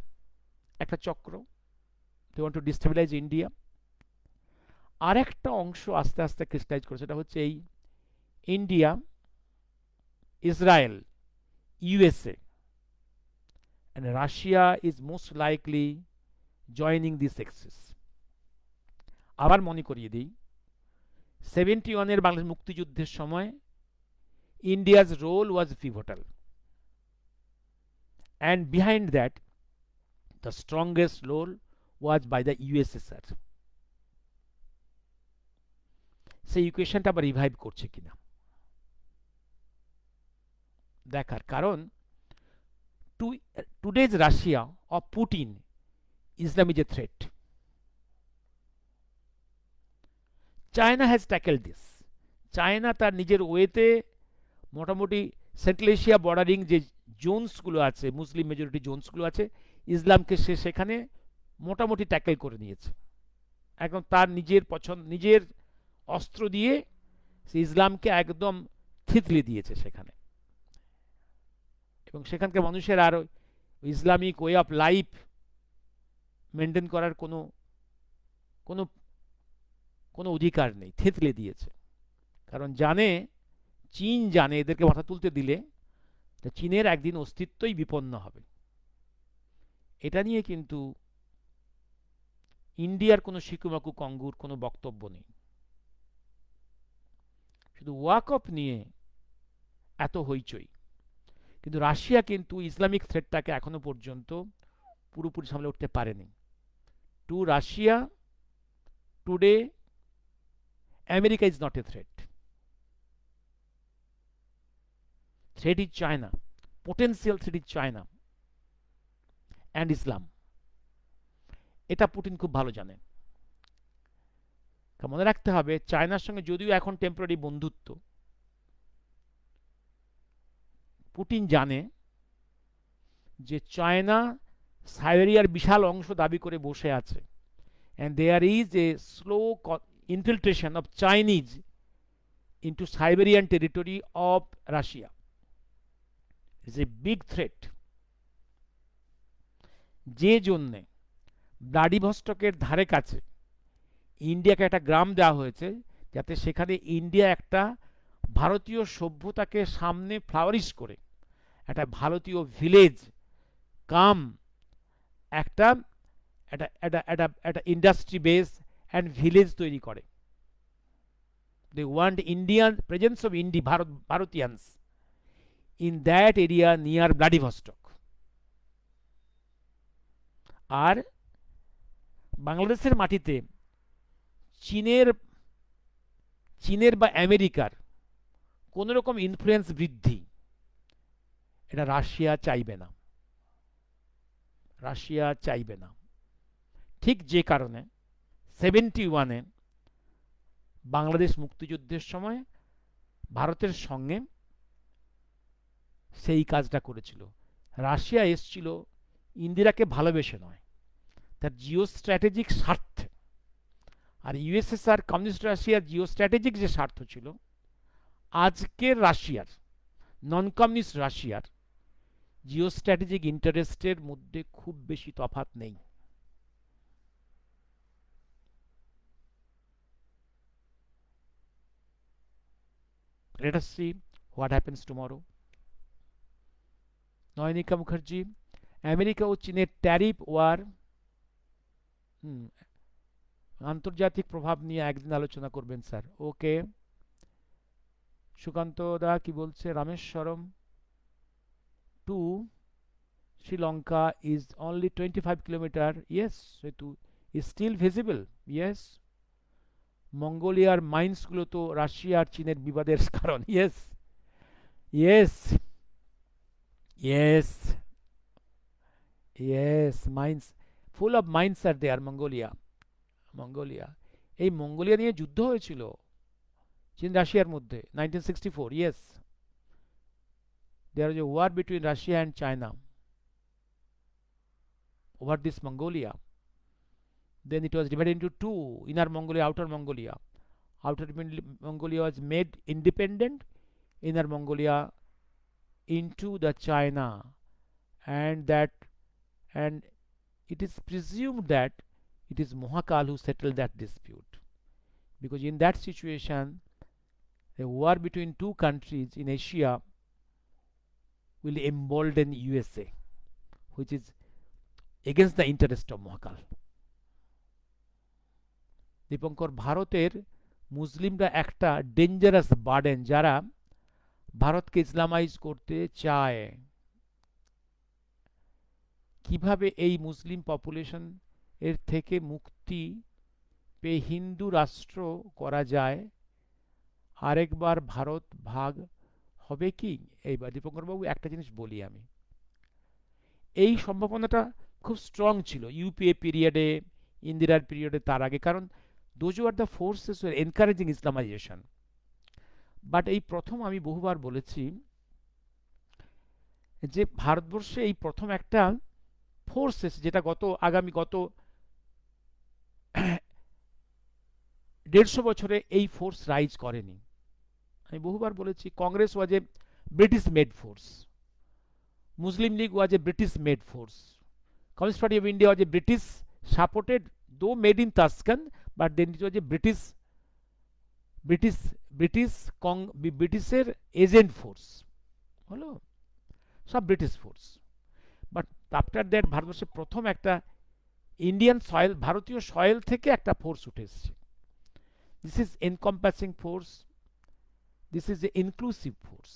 একটা চক্র, they want to destabilize India. আর একটা অংশ আস্তে আস্তে ক্রিস্টালাইজ করে, সেটা হচ্ছে এই India, Israel, USA, and Russia is most likely joining this axis. আবার মনে করিয়ে দিই, 71 বাংলাদেশ মুক্তিযুদ্ধের সময় ইন্ডিয়া's role was pivotal, and behind that the strongest role was by the USSR. সেই ইকুয়েশনটা আবার রিভাইভ করছে কিনা দেখার, কারণ today's Russia of Putin Islam is a threat. China has tackled this. China তার নিজের ওয়েতে মোটামুটি সেন্ট্রাল এশিয়া বর্ডারিং যে জোনসগুলো আছে, মুসলিম মেজরিটি জোনসগুলো আছে, ইসলামকে সে সেখানে মোটামুটি ট্যাকেল করে নিয়েছে। একদম তার নিজের পছন্দ, নিজের অস্ত্র দিয়ে সে ইসলামকে একদম থিতলি দিয়েছে সেখানে। এবং সেখানকার মানুষের আর Islamic way of life maintain করার কোনো কোনো কোনো অধিকার নেই, থেতলে দিয়েছে। কারণ জানে, চীন জানে এদেরকে মাথা তুলতে দিলে চীনের একদিন অস্তিত্বই বিপন্ন হবে। এটা নিয়ে কিন্তু ইন্ডিয়ার কোনো শিকুমাকু কঙ্গুর কোনো বক্তব্য নেই। শুধু ওয়াকফ নিয়ে এত হইচই। কিন্তু রাশিয়া কিন্তু ইসলামিক থ্রেটটাকে এখনো পর্যন্ত পুরোপুরি সামলে উঠতে পারেনি। Two Russia today America is not A threat. Threat is China, potential threat is China and ইসলাম। এটা পুতিন খুব ভালো জানেন। মনে রাখতে হবে, চায়নার সঙ্গে যদিও এখন টেম্পোরারি বন্ধুত্ব, পুতিন জানে যে চায়না সাইবেরিয়ার বিশাল অংশ দাবি করে বসে আছে, and there is a slow infiltration of Chinese into Siberian territory of Russia. It's a big threat. যে জন্যে ভ্লাদিভস্টকের ধারে কাছে ইন্ডিয়াকে একটা গ্রাম দেওয়া হয়েছে, যাতে সেখানে ইন্ডিয়া একটা ভারতীয় সভ্যতাকে সামনে ফ্লাওয়ারিশ করে একটা ভারতীয় ভিলেজ কাম একটা একটা ইন্ডাস্ট্রি বেস অ্যান্ড ভিলেজ তৈরি করে। They want Indian presence of ভারতীয়ানস in that area near Vladivostok. আর বাংলাদেশের মাটিতে চীনের বা আমেরিকার কোন রকম ইনফ্লুয়েন্স বৃদ্ধি এটা রাশিয়া চাইবে না। রাশিয়া চাইবে না। ঠিক যে কারণে 71-এ বাংলাদেশ মুক্তিযুদ্ধের সময় ভারতের সঙ্গে সেই কাজটা করেছিল। রাশিয়া এসছিল ইন্দিরাকে ভালোবেসে নয়, তার জিও স্ট্র্যাটেজিক স্বার্থে। আর ইউএসএসআর কমিউনিস্ট রাশিয়ার জিও স্ট্র্যাটেজিক যে স্বার্থ ছিল, আজকের রাশিয়ার নন কমিউনিস্ট রাশিয়ার জিও স্ট্র্যাটেজিক ইন্টারেস্টের মধ্যে খুব বেশি তফাৎ নেই। Let us see what happens tomorrow. Nayanika Mukherjee, America ও চীনের ট্যারিফ ওয়ার আন্তর্জাতিক প্রভাব নিয়ে একদিন আলোচনা করবেন স্যার। ওকে। সুকান্ত দা কি বলছে? Rameswaram to Sri Lanka is only 25 kilometer. Yes, সেতু is still visible. Yes. মঙ্গোলিয়ার মাইন্সগুলো তো রাশিয়া আর চীনের বিবাদের কারণ। Yes. Yes. Yes. Yes. Mines. Full of mines are there, Mongolia. এই মঙ্গোলিয়া নিয়ে যুদ্ধ হয়েছিল চীন রাশিয়ার মধ্যে 1964. Yes. There was a war between Russia and China over this Mongolia. Then it was divided into two, inner Mongolia, outer Mongolia. Outer Mongolia was made independent, inner Mongolia into the China, and it is presumed that it is Mohakal who settled that dispute, because in that situation a war between two countries in Asia will embolden USA, which is against the interest of Mohakal. Dipankar, ভারতের মুসলিমরা একটা dangerous burden, যারা ভারতকে Islamise করতে চায়। কিভাবে এই মুসলিম population এর থেকে মুক্তি পেয়ে হিন্দু রাষ্ট্র করা যায়? আরেকবার ভারত ভাগ হবে কি? এইবার দীপঙ্কর বাবু একটা জিনিস বলি আমি, এই সম্ভাবনাটা খুব স্ট্রং ছিল ইউপিএ পিরিয়ডে, ইন্দিরার পিরিয়ডে, তার আগে, কারণ those are the forces were encouraging Islamization. But এই প্রথম, আমি বহুবার বলেছি যে ভারতবর্ষে এই প্রথম একটা ফোর্সেস, যেটা গত 150 বছরে এই ফোর্স রাইজ করেনি। আমি বহুবার বলেছি, Congress was a British made force, Muslim League was a British made force, Communist Party of India was a British supported, though made in Tashkent, but then it was a British British British ব্রিটিশের agent force হলো, সব British force. But after that ভারতবর্ষে প্রথম একটা Indian soil, ভারতীয় soil থেকে একটা force উঠে এসছে। This is encompassing force, this is a inclusive force,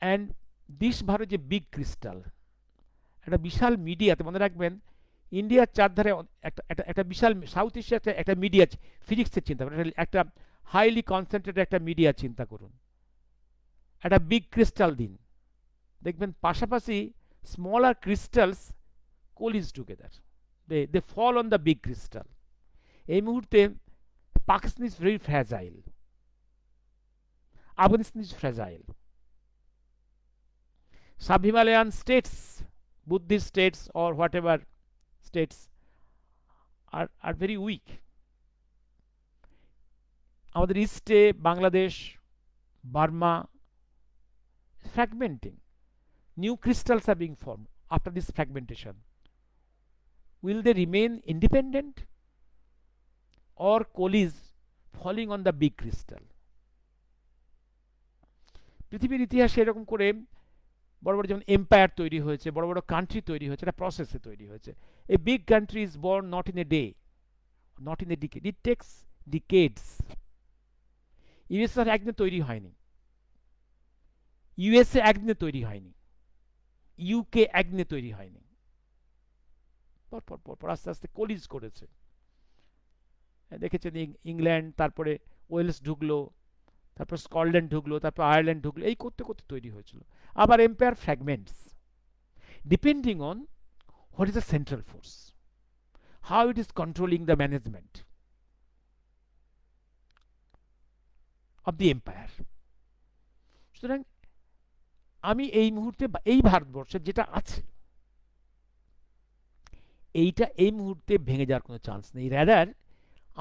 and this Bharat যে বিগ ক্রিস্টাল, একটা বিশাল মিডিয়াতে, মনে রাখবেন ইন্ডিয়ার চারধারে একটা একটা একটা বিশাল, সাউথ এশিয়া একটা মিডিয়া, ফিজিক্সের চিন্তা করেন, একটা হাইলি কনসেন্ট্রেটেড একটা মিডিয়া চিন্তা করুন, একটা বিগ ক্রিস্টাল দিন, দেখবেন পাশাপাশি smaller crystals collide together, they fall on the big crystal. এই মুহূর্তে Pakistan is very fragile, Afghanistan is fragile, sub Himalayan states, Buddhist states or whatever states are very weak. আমাদের ইস্টে Bangladesh, Burma, fragmenting. New crystals are being formed after this fragmentation. Will they remain independent or coalesce, falling on the big crystal? পৃথিবীর ইতিহাসে এরকম করে বড় বড় যেমন empire তৈরি হয়েছে, বড় বড় কান্ট্রি তৈরি হয়েছে, একটা প্রসেসে তৈরি হয়েছে। A big country is born not in a day, not in a decade, it takes decades. ইউএসএর একদিনে তৈরি হয়নি, ইউএসএ একদিনে তৈরি হয়নি, ইউকে একদিনে তৈরি হয়নি, পর পর পর পর আস্তে আস্তে কোলিজ করেছে। দেখেছেন ইংল্যান্ড, তারপরে ওয়েলস ঢুকলো, তারপর স্কটল্যান্ড ঢুকলো, তারপর আয়ারল্যান্ড ঢুকলো, এই করতে করতে তৈরি হয়েছিল। আবার empire fragments depending on what is the central force, how it is controlling the management of the empire. সুতরাং আমি এই মুহূর্তে, এই ভারতবর্ষের যেটা আছে, এইটা এই মুহূর্তে ভেঙে যাওয়ার কোনো চান্স নেই, রাদার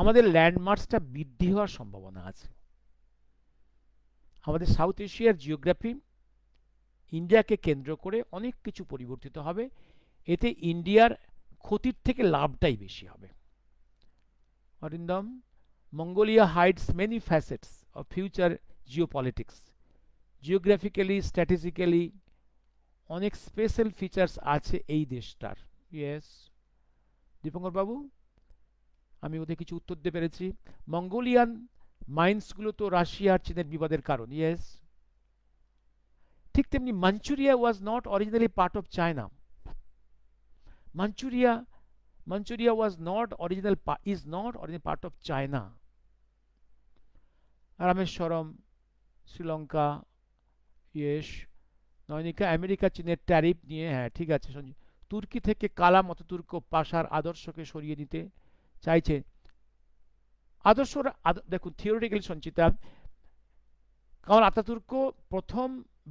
আমাদের ল্যান্ডমার্কসটা বৃদ্ধি হওয়ার সম্ভাবনা আছে। আমাদের সাউথ এশিয়ার জিওগ্রাফি ইন্ডিয়াকে কেন্দ্র করে অনেক কিছু পরিবর্তিত হবে, এতে ইন্ডিয়ার ক্ষতির থেকে লাভটাই বেশি হবে। Arindam, Mongolia hides many facets of future geopolitics, geographically, strategically অনেক স্পেশাল ফিচার্স আছে এই দেশটার। ইয়েস দীপঙ্কর বাবু, আমি ওদের কিছু উত্তর দিতে পেরেছি। মঙ্গোলিয়ান মাইন্সগুলো তো রাশিয়া আর চীনের বিবাদের কারণ। ইয়েস, ঠিক তেমনি Manchuria was not originally part of China, Manchuria was not original is not original part of China. Rameswaram, Sri Lanka, yes, Nayanika, America চীনের ট্যারিফ নিয়ে, হ্যাঁ ঠিক আছে সঞ্জয়। তুর্কি থেকে কালাম অতাতুর্ক পাশার আদর্শকে সরিয়ে দিতে চাইছে। আদর্শ দেখুন, থিওরিটিক্যালি সঞ্চিতা, কামাল আতাতুর্ক প্রথম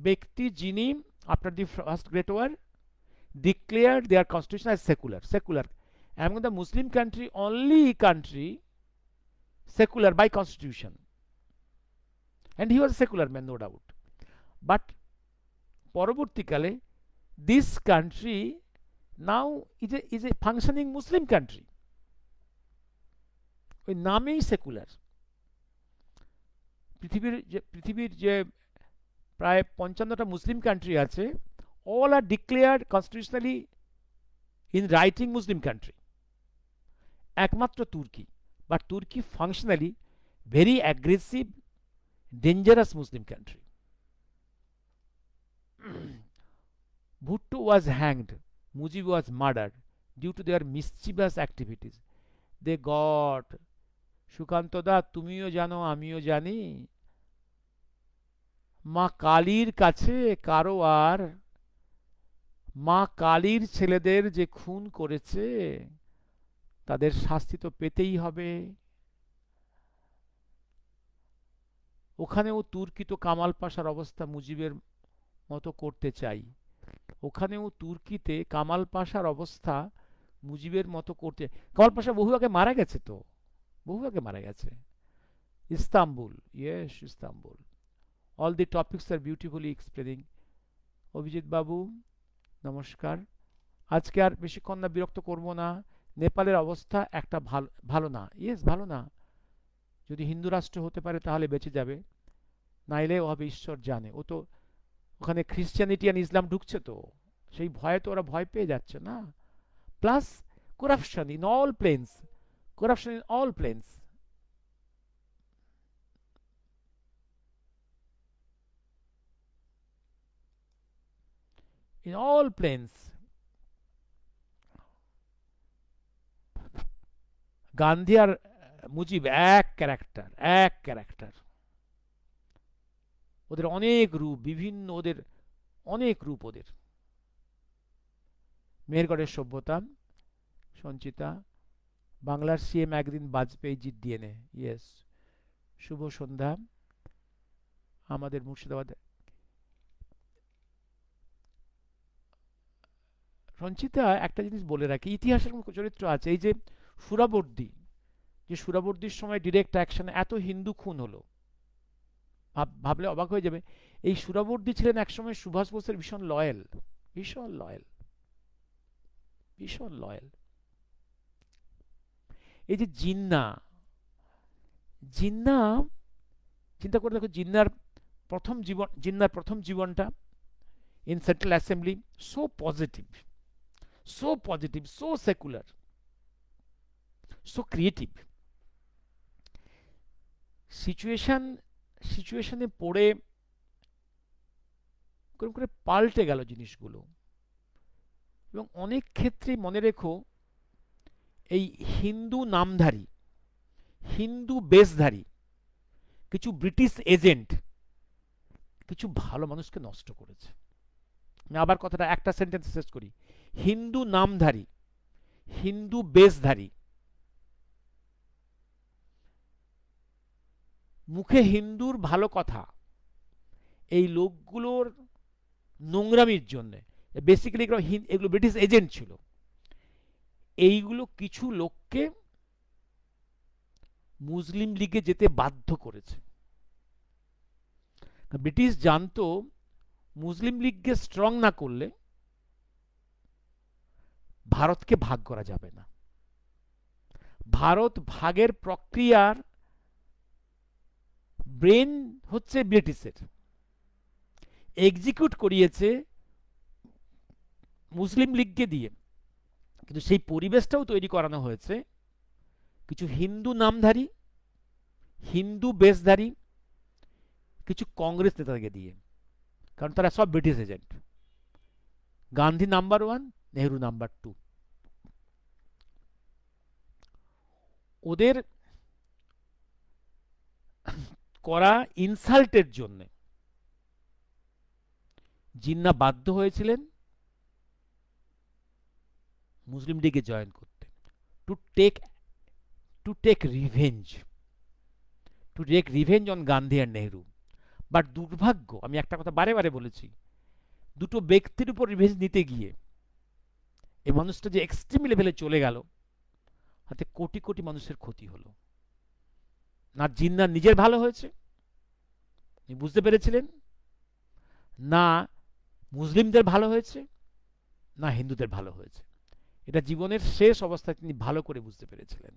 ব্যক্তি যিনি after the first great war declared their constitution as secular among the Muslim country, only country secular by constitution, and he was a secular man, no doubt. But পরবর্তীকালে this country now is a functioning Muslim country, ওই নামেই secular. পৃথিবীর যে প্রায় 55টা মুসলিম country আছে, all are declared constitutionally in writing Muslim country, একমাত্র তুর্কি, but Turkey functionally very aggressive, dangerous Muslim country. Bhutto was hanged, Mujib was murdered due to their mischievous activities. They got, Sukanta দা তুমিও জানো আমিও জানি, মা কালীর কাছে কারো আর মা কালীর ছেলেদের যে খুন করেছে তাদের শাস্তি তো পেতেই হবে। ওখানেও তুর্কি কামাল পাশার অবস্থা মুজিবের মতো করতে চাই, ওখানেও তুর্কিতে কামাল পাশার অবস্থা মুজিবের মতো করতে। কামাল পাশা বহু আগে মারা গেছে তো, বহু আগে মারা গেছে। Istanbul, yes Istanbul. All the topics are beautifully explaining. Abhijit বাবু নমস্কার। আজকে আর বেশিক্ষণ না, বিরক্ত করব না। নেপালের অবস্থা একটা ভালো ভালো না, ইয়েস ভালো না। যদি হিন্দু রাষ্ট্র হতে পারে তাহলে বেঁচে যাবে, নাইলে ও হবে ঈশ্বর জানে। ও তো ওখানে খ্রিস্টানিটি আর ইসলাম ঢুকছে তো, সেই ভয়ে তো ওরা ভয় পেয়ে যাচ্ছে না। Plus corruption in all planes, corruption in all planes. In all planes. Gandhi আর মুজিব এক ক্যারেক্টার, এক ক্যারেক্টার। ওদের অনেক রূপ, বিভিন্ন ওদের অনেক রূপ ওদের। মেহেরগড়ের সভ্যতা, সঞ্চিতা। বাংলার সিএম একদিন বাজপেয়ীজির ডিএনএ, ইয়েস। শুভ সন্ধ্যা। আমাদের মুর্শিদাবাদ। সঞ্চিতা একটা জিনিস বলে রাখি, ইতিহাসের চরিত্র আছে। এই যে সুরাবর্দী, যে সুরাবর্দীর সময় ডিরেক্ট অ্যাকশনে এত হিন্দু খুন হলো, ভাবলে অবাক হয়ে যাবে। এই সুরাবর্দী ছিলেন একসময় সুভাষ বোসের ভীষণ লয়েল, ভীষণ লয়েল, ভীষণ লয়েল। এই যে জিন্না, জিন্না চিন্তা করে দেখো, জিন্নার প্রথম জীবনটা in central assembly, so positive, so positive, so secular, so creative. সিচুয়েশনে পড়ে করে পাল্টে গেল জিনিসগুলো। এবং অনেক ক্ষেত্রে মনে রেখো, এই হিন্দু নামধারী, হিন্দু বেশধারী কিছু ব্রিটিশ এজেন্ট কিছু ভালো মানুষকে নষ্ট করেছে। আমি আবার কথাটা একটা সেন্টেন্স শেষ করি। হিন্দু নামধারী, হিন্দু বেশধারী, মুখে হিন্দুর ভালো কথা, এই লোকগুলোর নোংরামির জন্য, বেসিক্যালি এগুলো ব্রিটিশ এজেন্ট ছিল। এইগুলো কিছু লোককে মুসলিম লীগে যেতে বাধ্য করেছে। ব্রিটিশ জানতো মুসলিম লীগকে স্ট্রং না করলে ভারতকে ভাগ করা যাবে না। ভারত ভাগের প্রক্রিয়ার ব্রেন হচ্ছে ব্রিটিশের, এক্সিকিউট করিয়েছে মুসলিম লীগকে দিয়ে। কিন্তু সেই পরিবেশটাও তৈরি করানো হয়েছে কিছু হিন্দু নামধারী, হিন্দু বেশধারী কিছু কংগ্রেস নেতাকে দিয়ে, কারণ তারা সব British agent. Gandhi number 1, Nehru number 2। ওদের করা ইনসাল্টের জন্য জিন্না বাধ্য হয়েছিলেন মুসলিম লীগে জয়েন করতে, to take revenge, on Gandhi আর নেহরু। বাট দুর্ভাগ্য, আমি একটা কথা বারে বারে বলেছি, দুটো ব্যক্তির উপর রিভেঞ্জ নিতে গিয়ে এই মানুষটা যে এক্সট্রিম লেভেলে চলে গেল, হাতে কোটি কোটি মানুষের ক্ষতি হলো। না জিন্নার নিজের ভালো হয়েছে, তিনি বুঝতে পেরেছিলেন, না মুসলিমদের ভালো হয়েছে, না হিন্দুদের ভালো হয়েছে। এটা জীবনের শেষ অবস্থায় তিনি ভালো করে বুঝতে পেরেছিলেন।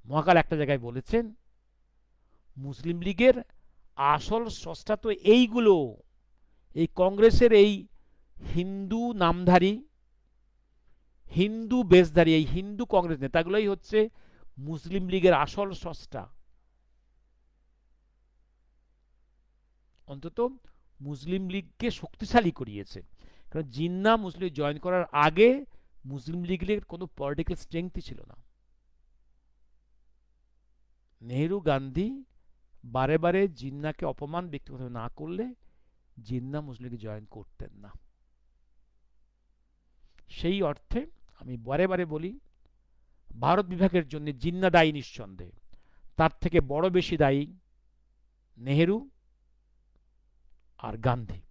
মহাকাল একটা জায়গায় বলেছেন, মুসলিম লীগের আসল স্রষ্টা তো এইগুলো, এই কংগ্রেসের এই হিন্দু নামধারী, হিন্দু বেশধারী, এই হিন্দু কংগ্রেস নেতাগুলোই হচ্ছে মুসলিম লীগের আসল স্রষ্টা। অন্তত মুসলিম লীগকে শক্তিশালী করিয়েছে। কারণ জিন্না মুসলিম জয়েন করার আগে মুসলিম লীগের কোনো পলিটিক্যাল স্ট্রেংথই ছিল না। নেহরু গান্ধী বারে বারে জিন্নাকে অপমান ব্যক্তিগতভাবে না করলে জিন্নাহ মুসলিম লীগে জয়েন করতেন না। সেই অর্থে আমি বারে বারে বলি, ভারত বিভাগের জন্য জিন্নাহ দায়ী নিঃসন্দেহে, তার থেকে বড় বেশি দায়ী নেহেরু আর গান্ধী।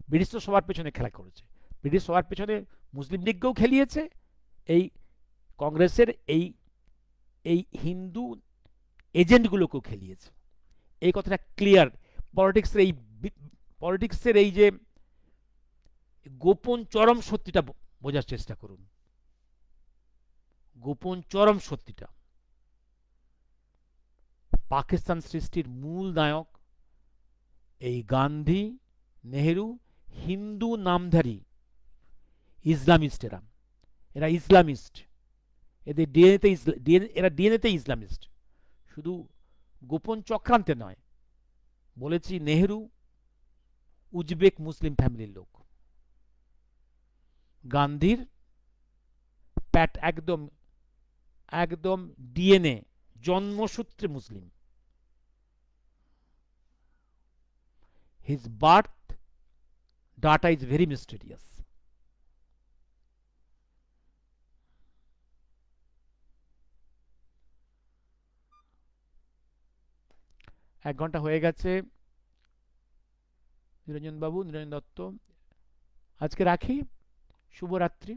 ব্রিটিশ তো সবার পেছনে খেলা করেছে, ব্রিটিশ সবার পেছনে মুসলিম লীগকেও খেলিয়েছে, এই কংগ্রেসের এই এই হিন্দু এজেন্টগুলোকেও খেলিয়েছে। এই কথাটা ক্লিয়ার। পলিটিক্সের এই পলিটিক্সের এই যে গোপন চরম সত্যিটা বোঝার চেষ্টা করুন, গোপন চরম সত্যিটা। পাকিস্তান সৃষ্টির মূল নায়ক এই গান্ধী, নেহেরু, হিন্দু নামধারী ইসলামিস্টেরা। এরা ইসলামিস্ট, এদের ডিএনএতে এরা ডিএনএতে ইসলামিস্ট, শুধু গোপন চক্রান্তে নয়। বলেছি নেহেরু উজবেক মুসলিম ফ্যামিলির লোক, গান্ধীর প্যাট একদম একদম ডিএনএ জন্মসূত্রে মুসলিম। His birth data is very mysterious. 1 ঘন্টা হয়ে গেছে। নিরঞ্জন বাবু, নিরঞ্জন দত্ত, আজকে রাখি। শুভরাত্রি।